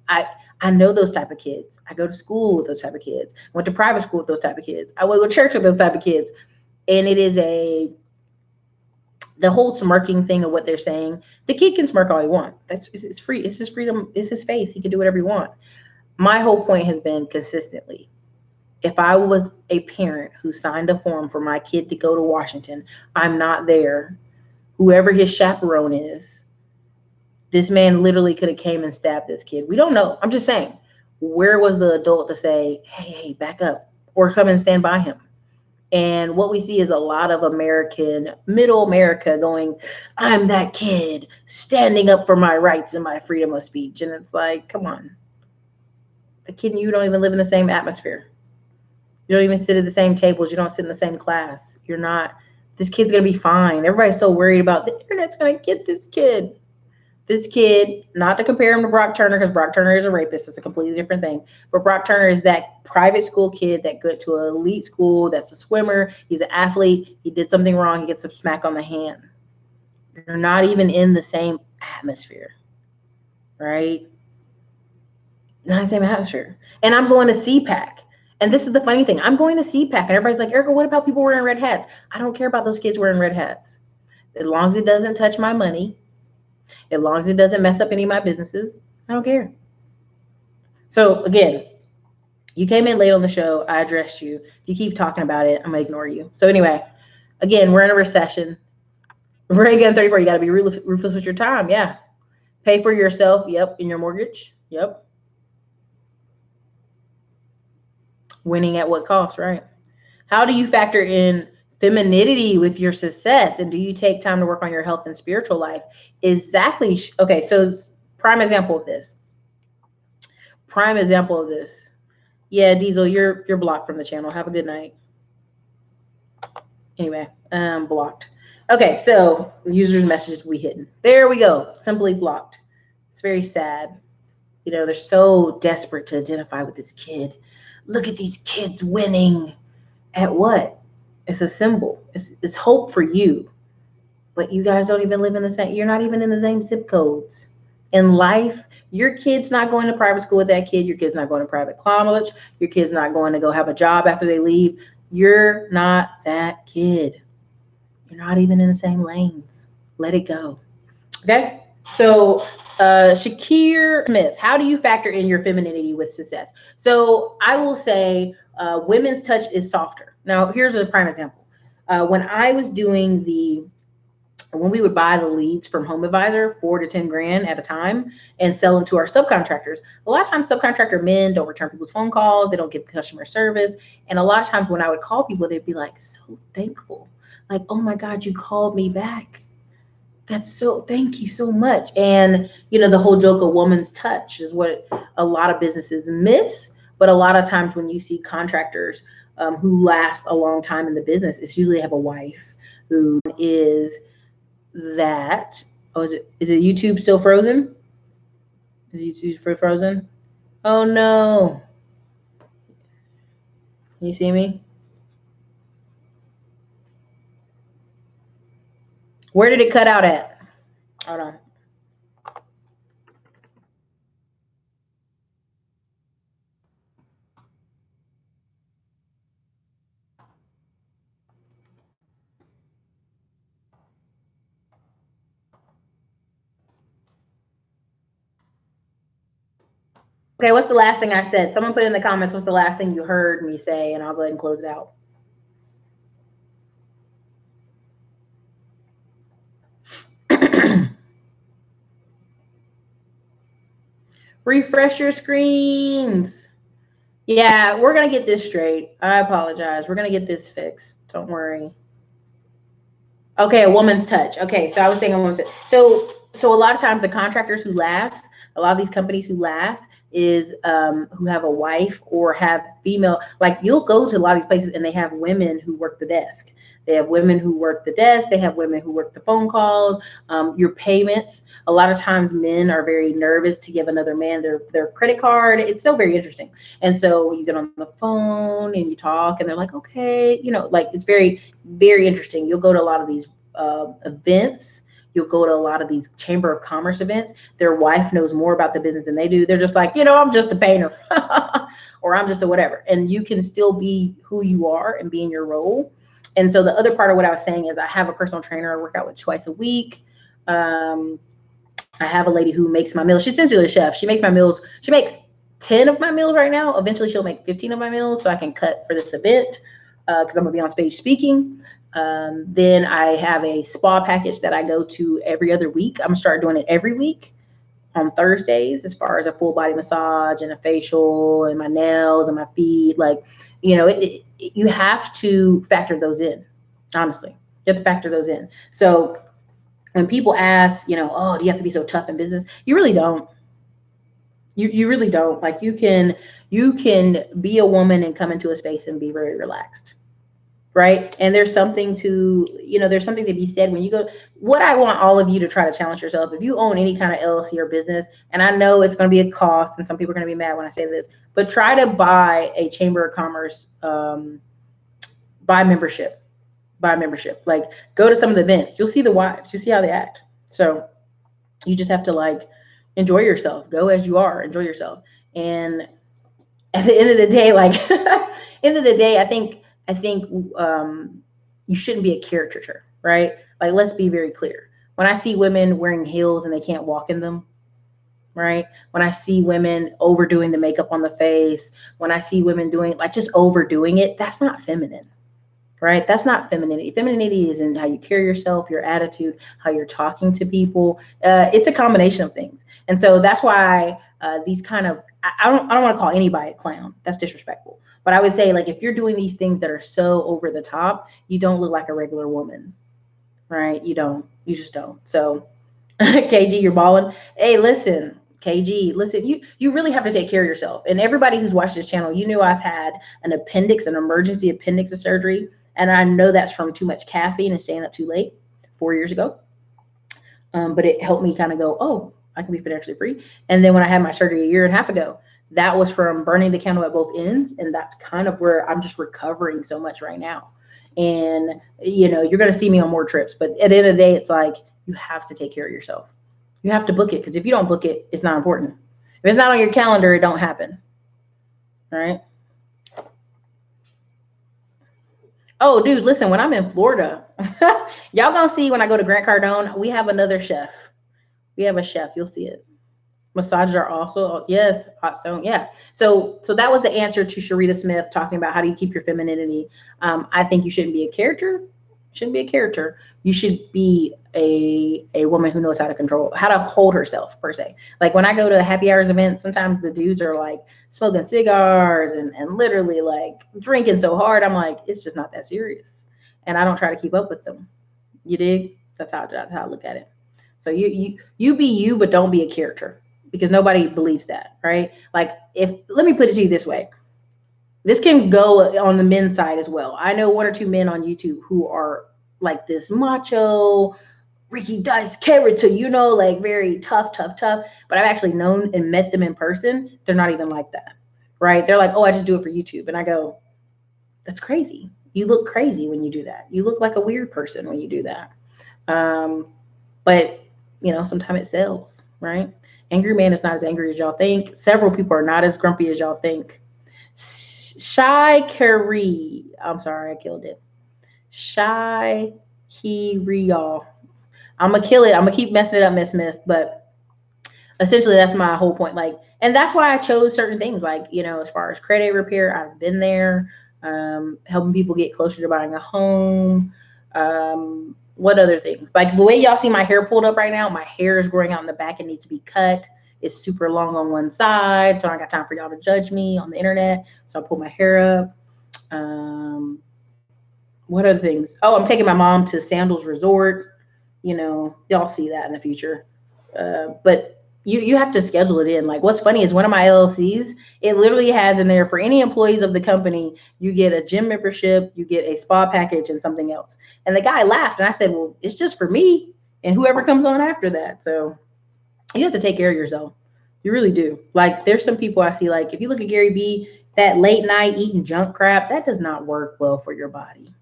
I know those type of kids. I go to school with those type of kids. I went to private school with those type of kids. I went to church with those type of kids. And it is the whole smirking thing of what they're saying. The kid can smirk all he wants. It's free. It's his freedom. It's his space. He can do whatever he wants. My whole point has been consistently, if I was a parent who signed a form for my kid to go to Washington, I'm not there. Whoever his chaperone is, this man literally could have came and stabbed this kid. We don't know. I'm just saying, where was the adult to say, hey, back up, or come and stand by him? And what we see is a lot of middle America going, I'm that kid standing up for my rights and my freedom of speech. And it's like, come on. The kid and you don't even live in the same atmosphere. You don't even sit at the same tables. You don't sit in the same class. You're not, this kid's going to be fine. Everybody's so worried about the internet's going to get this kid. This kid, not to compare him to Brock Turner, because Brock Turner is a rapist. It's a completely different thing. But Brock Turner is that private school kid that went to an elite school, that's a swimmer. He's an athlete. He did something wrong. He gets a smack on the hand. You're not even in the same atmosphere, right? Not the same atmosphere. And I'm going to CPAC. And this is the funny thing. I'm going to CPAC. And everybody's like, Erica, what about people wearing red hats? I don't care about those kids wearing red hats. As long as it doesn't touch my money, as long as it doesn't mess up any of my businesses, I don't care. So again, you came in late on the show. I addressed you. If you keep talking about it, I'm going to ignore you. So anyway, again, we're in a recession. Reagan 34, you got to be ruthless with your time. Yeah. Pay for yourself. Yep. In your mortgage. Yep. Winning at what cost, right? How do you factor in femininity with your success? And do you take time to work on your health and spiritual life? Exactly. Okay, so prime example of this. Yeah, Diesel, you're blocked from the channel. Have a good night. Anyway, blocked. Okay, so users' messages we hidden. There we go. Simply blocked. It's very sad. They're so desperate to identify with this kid. Look at these kids winning. At what? It's a symbol. It's hope for you. But you guys don't even live in the same, you're not even in the same zip codes. In life, your kid's not going to private school with that kid. Your kid's not going to private college. Your kid's not going to go have a job after they leave. You're not that kid. You're not even in the same lanes. Let it go. Okay? So Shakir Smith, how do you factor in your femininity with success? So I will say women's touch is softer. Now, here's a prime example. When I was doing the when we would buy the leads from Home Advisor, 4 to 10 grand at a time, and sell them to our subcontractors. A lot of times subcontractor men don't return people's phone calls. They don't give customer service. And a lot of times when I would call people, they'd be like, so thankful. Like, oh my God, you called me back. That's so, thank you so much. And, the whole joke of woman's touch is what a lot of businesses miss. But a lot of times when you see contractors who last a long time in the business, it's usually have a wife who is that. Oh, is it YouTube still frozen? Is YouTube frozen? Oh no. Can you see me? Where did it cut out at? Hold on. Okay, what's the last thing I said? Someone put in the comments what's the last thing you heard me say, and I'll go ahead and close it out. Refresh your screens. Yeah, we're going to get this straight. I apologize. We're going to get this fixed. Don't worry. Okay, a woman's touch. Okay, so I was saying a woman's touch. So a lot of times the contractors who last, a lot of these companies who last is who have a wife or have female, like you'll go to a lot of these places and they have women who work the desk. They have women who work the desk. They have women who work the phone calls, your payments. A lot of times men are very nervous to give another man their credit card. It's so very interesting. And so you get on the phone and you talk and they're like, okay, like it's very, very interesting. You'll go to a lot of these events. You'll go to a lot of these Chamber of Commerce events. Their wife knows more about the business than they do. They're just like, I'm just a painter or I'm just a whatever. And you can still be who you are and be in your role. And so the other part of what I was saying is I have a personal trainer I work out with twice a week. I have a lady who makes my meals. She's essentially a chef. She makes my meals. She makes 10 of my meals right now. Eventually she'll make 15 of my meals so I can cut for this event because I'm going to be on stage speaking. Then I have a spa package that I go to every other week. I'm going to start doing it every week on Thursdays, as far as a full body massage and a facial and my nails and my feet. Like, you have to factor those in. Honestly, you have to factor those in. So when people ask, oh, do you have to be so tough in business? You really don't. You really don't. Like you can be a woman and come into a space and be very relaxed. Right. And there's something to be said when you go. What I want all of you to try to challenge yourself. If you own any kind of LLC or business, and I know it's going to be a cost and some people are going to be mad when I say this, but try to buy a Chamber of Commerce, buy membership. Like go to some of the events. You'll see the wives. You see how they act. So you just have to enjoy yourself. Go as you are. Enjoy yourself. And at the end of the day, I think you shouldn't be a caricature, right? Like, let's be very clear. When I see women wearing heels and they can't walk in them, right? When I see women overdoing the makeup on the face, when I see women doing just overdoing it, that's not feminine, right? That's not femininity. Femininity is in how you carry yourself, your attitude, how you're talking to people. It's a combination of things. And so that's why these kind of, I don't want to call anybody a clown. That's disrespectful. But I would say if you're doing these things that are so over the top, you don't look like a regular woman, right? You just don't. So KG, you're balling. Hey, listen, KG, listen, you really have to take care of yourself. And everybody who's watched this channel, I've had an emergency appendix surgery. And I know that's from too much caffeine and staying up too late 4 years ago. But it helped me kind of go, oh, I can be financially free. And then when I had my surgery 1.5 years ago, that was from burning the candle at both ends. And that's kind of where I'm just recovering so much right now. And, you're going to see me on more trips. But at the end of the day, it's you have to take care of yourself. You have to book it. Because if you don't book it, it's not important. If it's not on your calendar, it don't happen. All right. Oh, dude, listen, when I'm in Florida, y'all going to see when I go to Grant Cardone, we have another chef. We have a chef. You'll see it. Massages are also, yes, hot stone. Yeah. So that was the answer to Sharita Smith talking about how do you keep your femininity. I think you shouldn't be a character. Shouldn't be a character. You should be a woman who knows how to hold herself per se. Like when I go to happy hours events, sometimes the dudes are like smoking cigars and literally like drinking so hard. I'm like, it's just not that serious. And I don't try to keep up with them. You dig? That's how I look at it. So you be you, but don't be a character because nobody believes that, right? Like if let me put it to you this way. This can go on the men's side as well. I know one or two men on YouTube who are like this macho, Ricky Dice character, like very tough, tough, tough. But I've actually known and met them in person. They're not even like that, right? They're like, oh, I just do it for YouTube. And I go, that's crazy. You look crazy when you do that. You look like a weird person when you do that. But, sometimes it sells, right? Angry man is not as angry as y'all think. Several people are not as grumpy as y'all think. Shy Carrie. I'm sorry, I killed it. Shy Kiri, y'all. I'm gonna kill it. I'm gonna keep messing it up, Miss Smith. But essentially, that's my whole point. Like, and that's why I chose certain things. Like, as far as credit repair, I've been there, helping people get closer to buying a home. What other things? Like the way y'all see my hair pulled up right now, my hair is growing out in the back and needs to be cut. It's super long on one side, so I got time for y'all to judge me on the internet. So I pull my hair up. What other things? Oh, I'm taking my mom to Sandals Resort. Y'all see that in the future. But you have to schedule it in. Like what's funny is one of my LLCs, it literally has in there for any employees of the company, you get a gym membership, you get a spa package and something else. And the guy laughed and I said, well, it's just for me and whoever comes on after that. So you have to take care of yourself. You really do. Like there's some people I see, like if you look at Gary Vee, that late night eating junk crap, that does not work well for your body.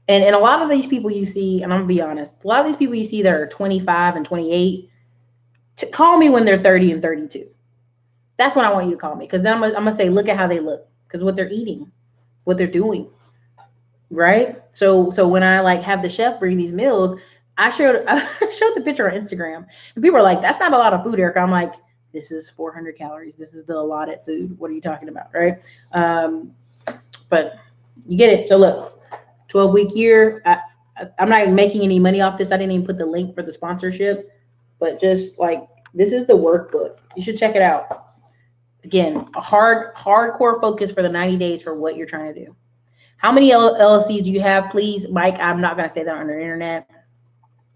And a lot of these people you see, and I'm gonna be honest, a lot of these people you see that are 25 and 28, call me when they're 30 and 32. That's when I want you to call me, because then I'm gonna say, look at how they look, because what they're eating, what they're doing, right? So when I like have the chef bring these meals, I showed the picture on Instagram, and people are like, "That's not a lot of food, Erica." I'm like, "This is 400 calories. This is the allotted food. What are you talking about, right?" But you get it. So look. 12-week year. I'm not even making any money off this. I didn't even put the link for the sponsorship, but just like this is the workbook. You should check it out. Again, a hardcore focus for the 90 days for what you're trying to do. How many LLCs do you have, please, Mike? I'm not gonna say that on the internet.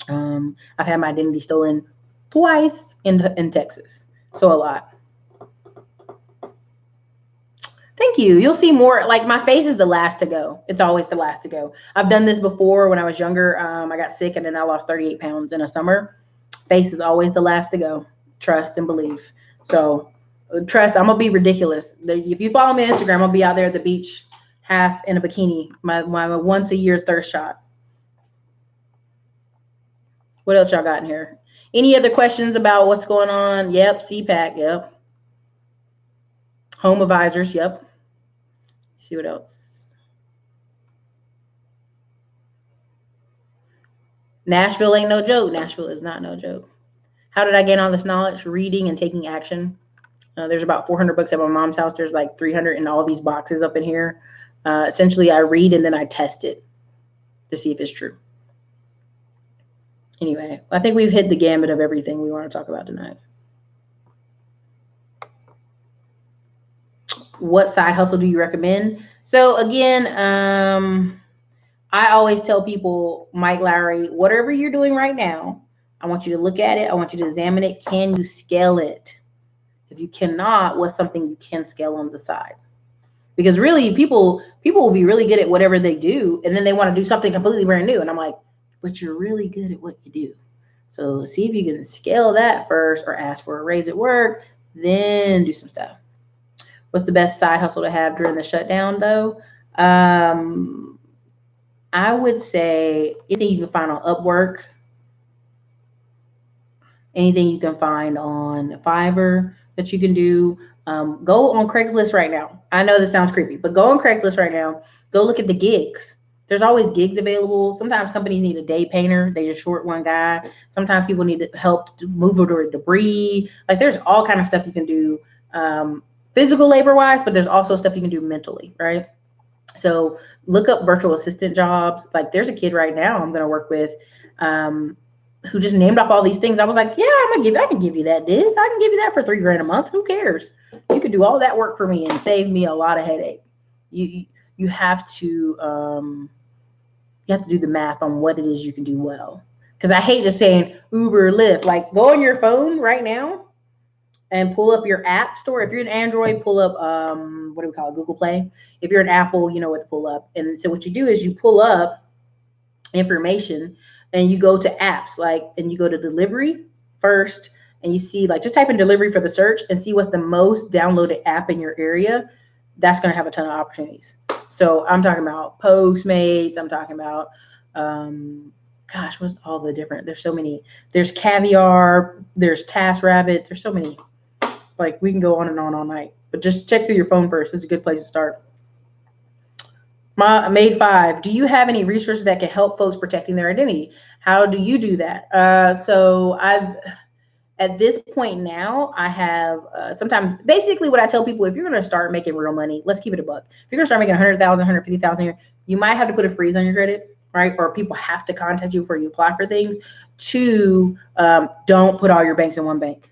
I've had my identity stolen twice in Texas, so a lot. Thank you. You'll see more. Like my face is the last to go. It's always the last to go. I've done this before when I was younger. I got sick and then I lost 38 pounds in a summer. Face is always the last to go. Trust and believe. So trust, I'm going to be ridiculous. If you follow me on Instagram, I'll be out there at the beach, half in a bikini, my once a year thirst shot. What else y'all got in here? Any other questions about what's going on? Yep. CPAC. Yep. Home advisors. Yep. See what else? Nashville ain't no joke. Nashville is not no joke. How did I gain all this knowledge? Reading and taking action. There's about 400 books at my mom's house. There's like 300 in all these boxes up in here. Essentially, I read and then I test it to see if it's true. Anyway, I think we've hit the gamut of everything we want to talk about tonight. What side hustle do you recommend? So again, I always tell people, Mike Lowry, whatever you're doing right now, I want you to look at it. I want you to examine it. Can you scale it? If you cannot, what's something you can scale on the side? Because really, people will be really good at whatever they do, and then they want to do something completely brand new. And I'm like, but you're really good at what you do. So see if you can scale that first, or ask for a raise at work, then do some stuff. What's the best side hustle to have during the shutdown, though? I would say anything you can find on Upwork, anything you can find on Fiverr that you can do. Go on Craigslist right now. I know this sounds creepy, but go on Craigslist right now. Go look at the gigs. There's always gigs available. Sometimes companies need a day painter. They just short one guy. Sometimes people need help to move over debris. Like there's all kind of stuff you can do. Physical labor wise, but there's also stuff you can do mentally, right? So look up virtual assistant jobs. Like there's a kid right now I'm going to work with, who just named off all these things. I was like, yeah, I can give you that, dude. I can give you that for $3,000 a month. Who cares? You could do all that work for me and save me a lot of headache. You you have to do the math on what it is you can do well. Because I hate just saying Uber, Lyft. Like go on your phone right now and pull up your app store. If you're an Android, pull up what do we call it? Google Play. If you're an Apple, you know what to pull up. And so what you do is you pull up information and you go to apps and you go to delivery first and you see just type in delivery for the search and see what's the most downloaded app in your area. That's going to have a ton of opportunities. So I'm talking about Postmates. I'm talking about what's all the different, there's so many. There's Caviar, there's TaskRabbit, there's so many. We can go on and on all night, but just check through your phone first. It's a good place to start. Made 5. Do you have any resources that can help folks protecting their identity? How do you do that? So at this point now, I have sometimes basically what I tell people, if you're going to start making real money, let's keep it a buck. If you're going to start making 100,000, 150,000 a year, you might have to put a freeze on your credit, right? Or people have to contact you before you apply for things. Don't put all your banks in one bank.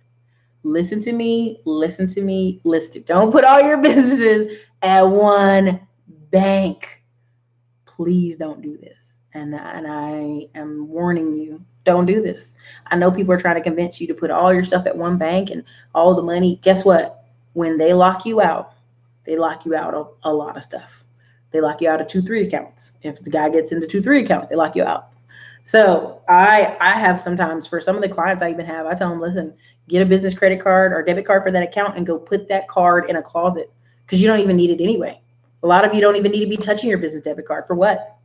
Listen to me. Don't put all your businesses at one bank. Please don't do this. And I am warning you, don't do this. I know people are trying to convince you to put all your stuff at one bank and all the money. Guess what? When they lock you out, they lock you out of a lot of stuff. They lock you out of 2-3 accounts. If the guy gets into 2-3 accounts, they lock you out. So I have sometimes, for some of the clients I even have, I tell them, listen, get a business credit card or debit card for that account and go put that card in a closet because you don't even need it anyway. A lot of you don't even need to be touching your business debit card. For what?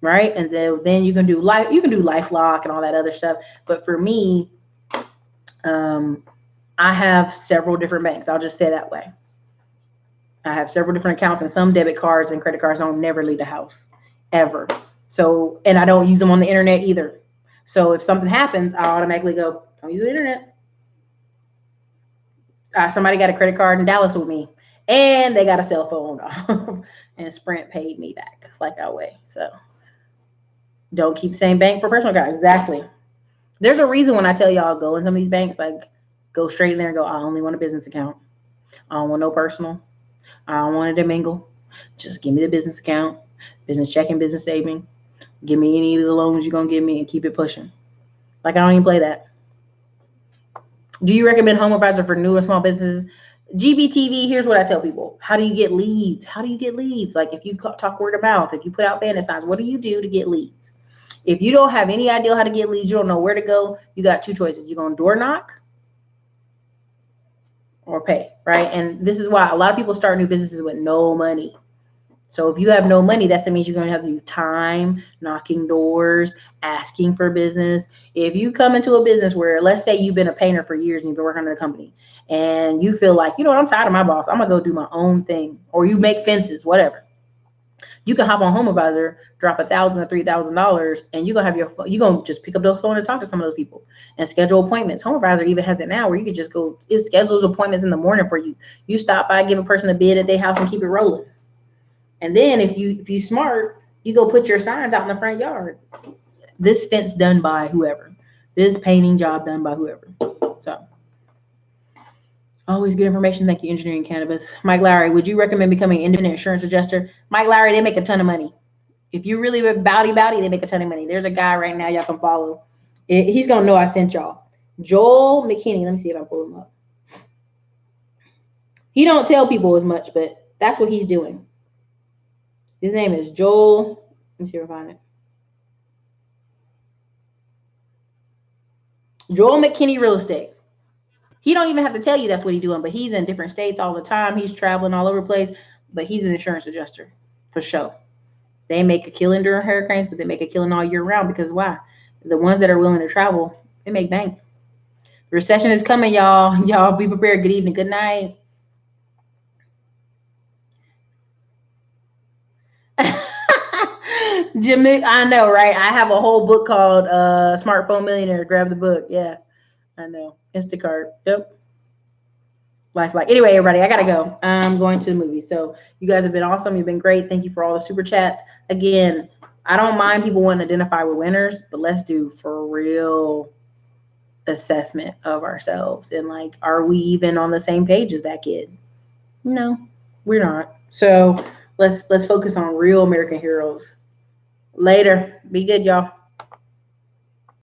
Right? And then you can do LifeLock and all that other stuff. But for me, I have several different banks. I'll just say that way. I have several different accounts, and some debit cards and credit cards don't never leave the house ever. So, and I don't use them on the internet either. So if something happens, I automatically go, don't use the internet. Somebody got a credit card in Dallas with me and they got a cell phone and Sprint paid me back like I weigh. So don't keep the same bank for personal card. Exactly. There's a reason when I tell y'all go in some of these banks, go straight in there and go, I only want a business account. I don't want no personal. I don't want to mingle. Just give me the business account, business checking, business saving. Give me any of the loans you're going to give me and keep it pushing. I don't even play that. Do you recommend Home Advisor for new and small businesses? GBTV, here's what I tell people. How do you get leads? If you talk word of mouth, if you put out bandit signs, what do you do to get leads? If you don't have any idea how to get leads, you don't know where to go, you got 2 choices. You're going to door knock or pay, right? And this is why a lot of people start new businesses with no money. So if you have no money, that means you're going to have to do time, knocking doors, asking for business. If you come into a business where, let's say you've been a painter for years and you've been working under a company and you feel like, I'm tired of my boss, I'm going to go do my own thing. Or you make fences, whatever. You can hop on Home Advisor, drop $1,000 or $3,000, and you're going to just pick up those phone and talk to some of those people and schedule appointments. Home Advisor even has it now where you can just go, it schedules appointments in the morning for you. You stop by, give a person a bid at their house and keep it rolling. And then if you smart, you go put your signs out in the front yard. This fence done by whoever. This painting job done by whoever. So always good information. Thank you, Engineering Cannabis. Mike Lowry, would you recommend becoming an independent insurance adjuster? Mike Lowry, they make a ton of money. If you really bowdy, they make a ton of money. There's a guy right now y'all can follow. He's going to know I sent y'all. Joel McKinney. Let me see if I pull him up. He don't tell people as much, but that's what he's doing. His name is Joel. Let me see if I find it. Joel McKinney Real Estate. He don't even have to tell you that's what he's doing, but he's in different states all the time. He's traveling all over the place, but he's an insurance adjuster for sure. They make a killing during hurricanes, but they make a killing all year round because why? The ones that are willing to travel, they make bank. The recession is coming, y'all. Y'all be prepared. Good evening. Good night. Jimmy, I know, right? I have a whole book called Smartphone Millionaire. Grab the book. Yeah, I know. Instacart. Yep. Life like. Anyway, everybody, I gotta go. I'm going to the movie. So you guys have been awesome. You've been great. Thank you for all the super chats. Again, I don't mind people wanting to identify with winners, but let's do for real assessment of ourselves and like, are we even on the same page as that kid? No, we're not. So let's focus on real American heroes. Later. Be good, y'all.